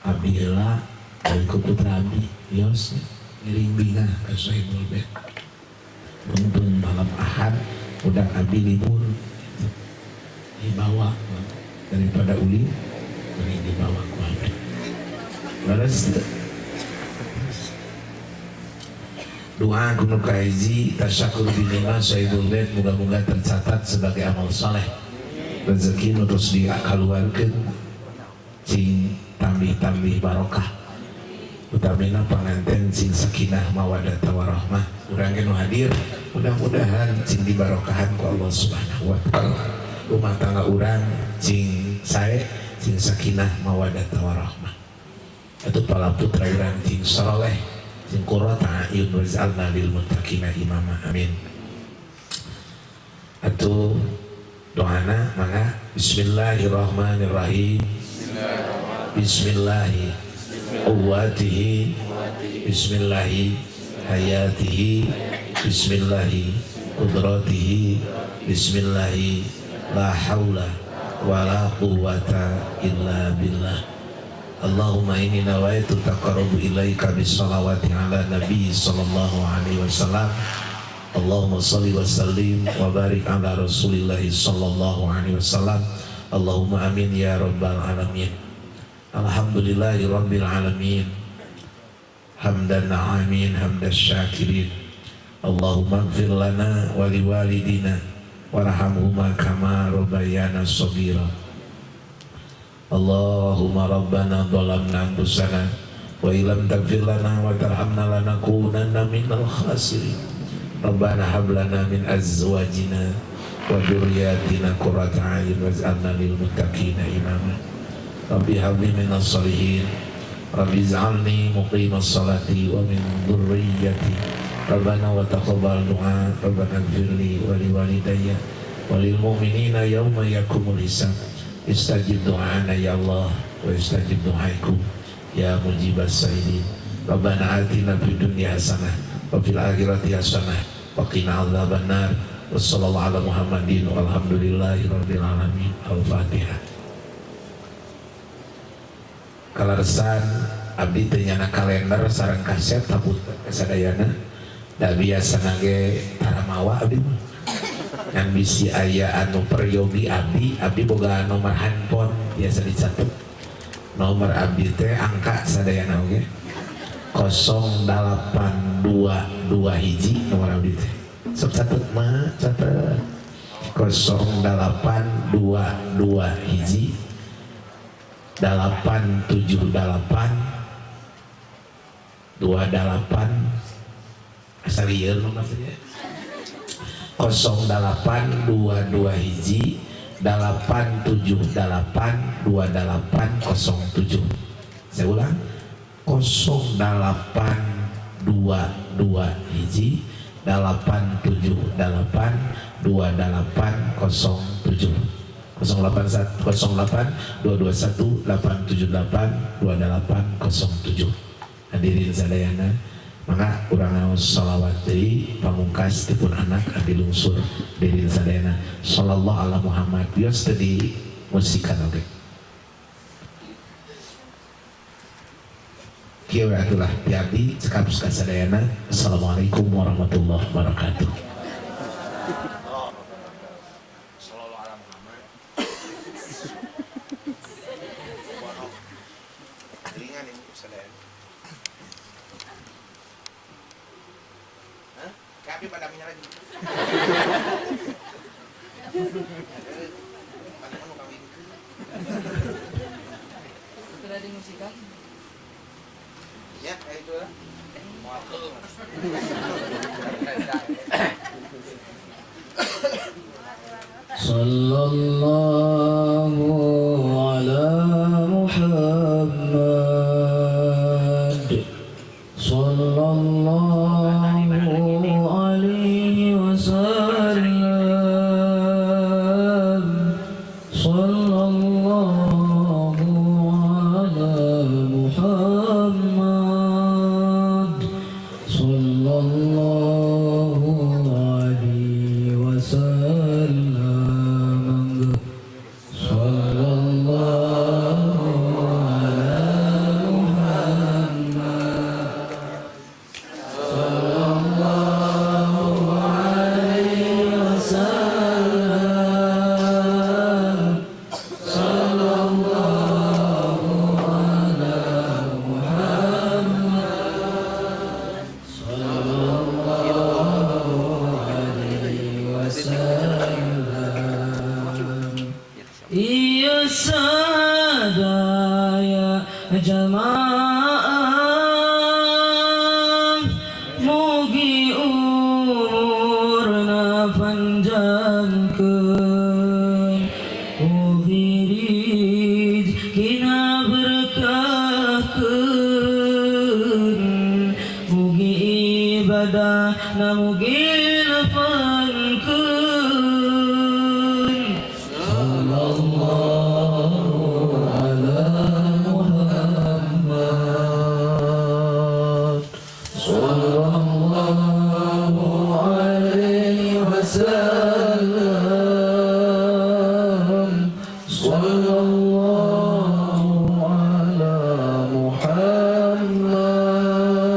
Abdi heula dari ku putra abdi Yos ngiring bingah ka Sohibul Bait. Mumpung malam Ahad udah abdi libur dibawa daripada uli mending dibawa ku abdi. Balas doa kuno kaiji tasyakur binima Sohibul Bait moga-moga tercatat sebagai amal saleh. Rezeki nu terus dikaluarkeun cing tambih-tambih barokah. Utamina panganten cing sakinah mawaddah warahmah. Urang nu hadir mudah-mudahan cing dibarokahan ku Allah Subhanahu wa taala. Rumah tangga urang cing sae cing sakinah mawaddah warahmah. Atuh pala putra urang cing saleh cing qurrata a'yun waj'alna lil muttaqina imama amin. Atuh doana mangga bismillahirrahmanirrahim. Bismillahi quwwatihi bismillahi hayatihi bismillahi qudratihi bismillahi la haula wala quwwata illa billah. Allahumma inni nawaitu taqarrubu ilaika bisolawati ala nabi sallallahu alaihi wasallam. Allahumma salli wa sallim wa barik ala rasulillahi sallallahu alaihi wasallam. Allahumma amin ya rabbal alamin. Alhamdulillahi rabbil alamin. Hamdan na'amin hamdan syakirin. Allahumma gfir lana wa liwalidina warhamhuma kama rabbayana shaghira. Allahumma rabbana dhalamna anfusana wa illam taghfir lana wa tarhamna lanakunanna minal khasirin. Rabbana hab lana min azwajina wa dzurriyyatina qurrata a'yun waj'alna lil muttaqina imama. Rabbi habli minas shalihin. Rabbi ij'alni muqimas salati wa min dzurriyyati. Rabbana wa taqabbal du'a. Rabbana ighfirli wa liwalidayya wa lil mu'minina yawma yaqumul hisab. Istajib du'ana ya Allah wa istajib du'aikum ya mujibas sa'ilin. Rabbana atina fid dunya hasanah wa fil akhirati hasanah wa qina adzabannar. Wassallallahu ala Muhammadin walhamdulillahi rabbil alamin. Al-Fatihah. Kalarsan abdi teu nyana kalender sareng kaset tabut kasadayana da biasa nage taramawa abdi yang bisi aya anu peryogi abdi boga nomor handphone biasa dicatet nomor abdi teh angka sadayana oge 0822 hiji nomor abdi teh sok catet mah catet 0822 hiji 878 28 asal ieu maksudnya 0822 hiji 878 2807. Saya ulang 0822 hiji 878 2807. 08 221 878 2807. Hadirin sadayana, maka urang ngaos shalawat deui pamungkas tipun anak abdi lungsur hadirin sadayana. Sallallahu ala Muhammad bios tadi musikan oge. Kieu atulah tiabdi cekap sadayana. Assalamualaikum warahmatullahi wabarakatuh. Tapi pada minyak lagi. Sudah dimusikan? Ya, kayak itu lah. Sallallahu ala Muhammad. Sallallahu alaihi wasallam. Sallallahu ala Muhammad. Sallallahu alaihi jamaah mugi umurna panjangkeun mugi rizkina berkahkeun mugi ibadahna mugi lapangkeun sallallahu ala Muhammad sallallahu alaihi wasallam sallallahu ala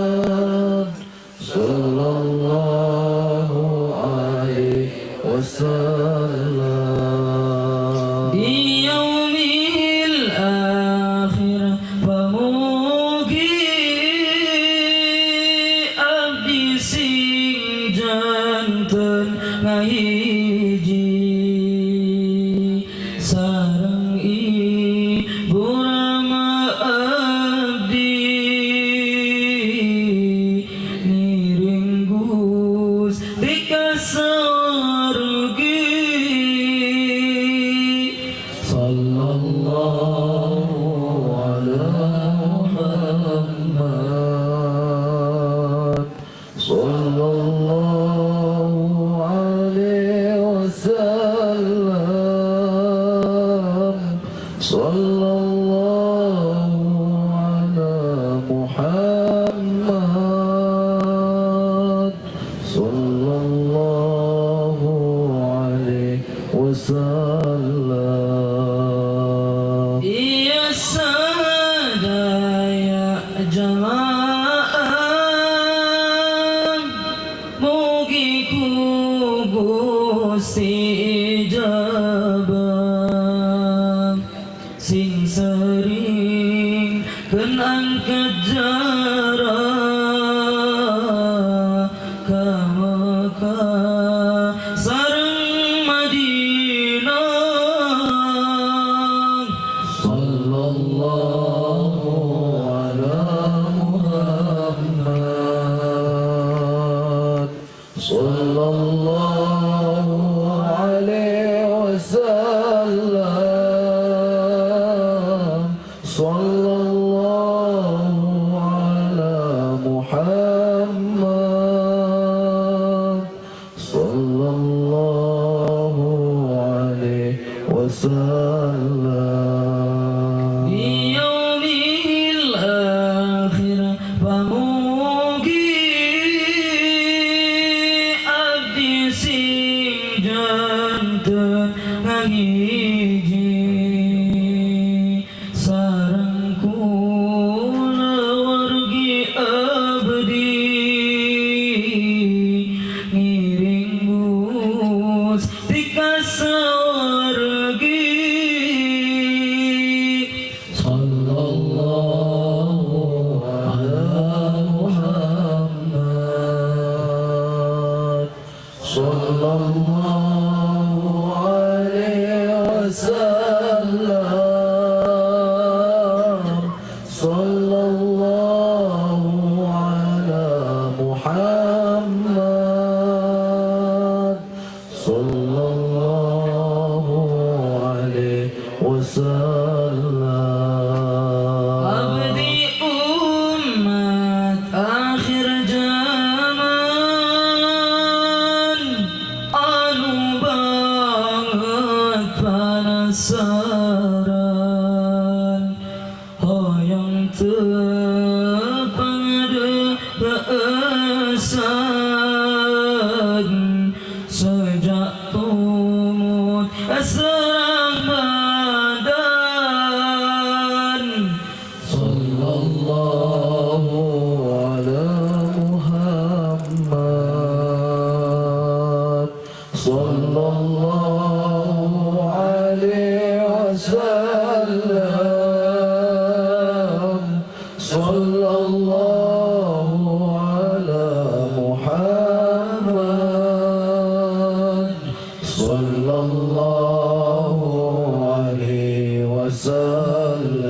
Muhammad sallallahu alaihi wasallam di yaumil akhir pamugi abdi sing janten ngahiji sareng ibu rama abdi niring Gusti ka sorgi sallallahu ala Muhammad sallallahu alaihi wasallam sallallahu ala Muhammad sallallahu alaihi wasallam iya sadaya jamaah mugi ku Gusti ijabah sing sering kenang kejarah ka Mekah sareng Madinah sallallahu ala Muhammad sallallahu alaihi wasallam sallallahu ala Muhammad sallallahu alaihi wasallam di yaumil akhir pamugi abdi sing janten ngahiji sareng kulawargi abdi ngiring Gusti ka sorgi sallallahu ala Muhammad sallallahu alaihi wasallam sallallahu ala Muhammad sallallahu alaihi wasallam abdi umat akhir zaman anu banget panasaran hoyong tepangade keesan sejak tumut serang badan sallallahu ala Muhammad sallallahu alaihi wasallam sallallahu ala Muhammad sallallahu alaihi wasallam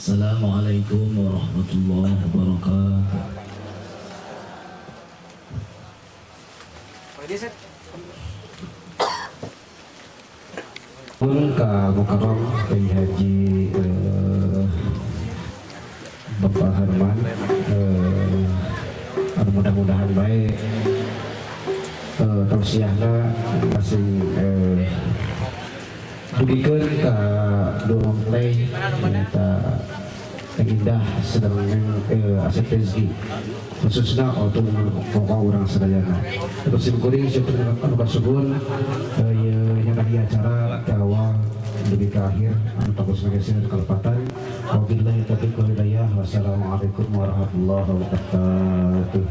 Assalamualaikum warahmatullahi wabarakatuh. Pun ka Mukarram Kiai Haji Bapak Harman, mudah-mudahan baik tausiahna masih dugikeun ka dorong teh eta yang indah sedang aset rezeki khususnya untuk pokok orang sedayana terus kuring syukur anu kasuhun yang tadi acara kawal lebih ke akhir anu takut sebagai kalepatan wabillahi taufiq wal hidayah wassalamualaikum warahmatullahi wabarakatuh.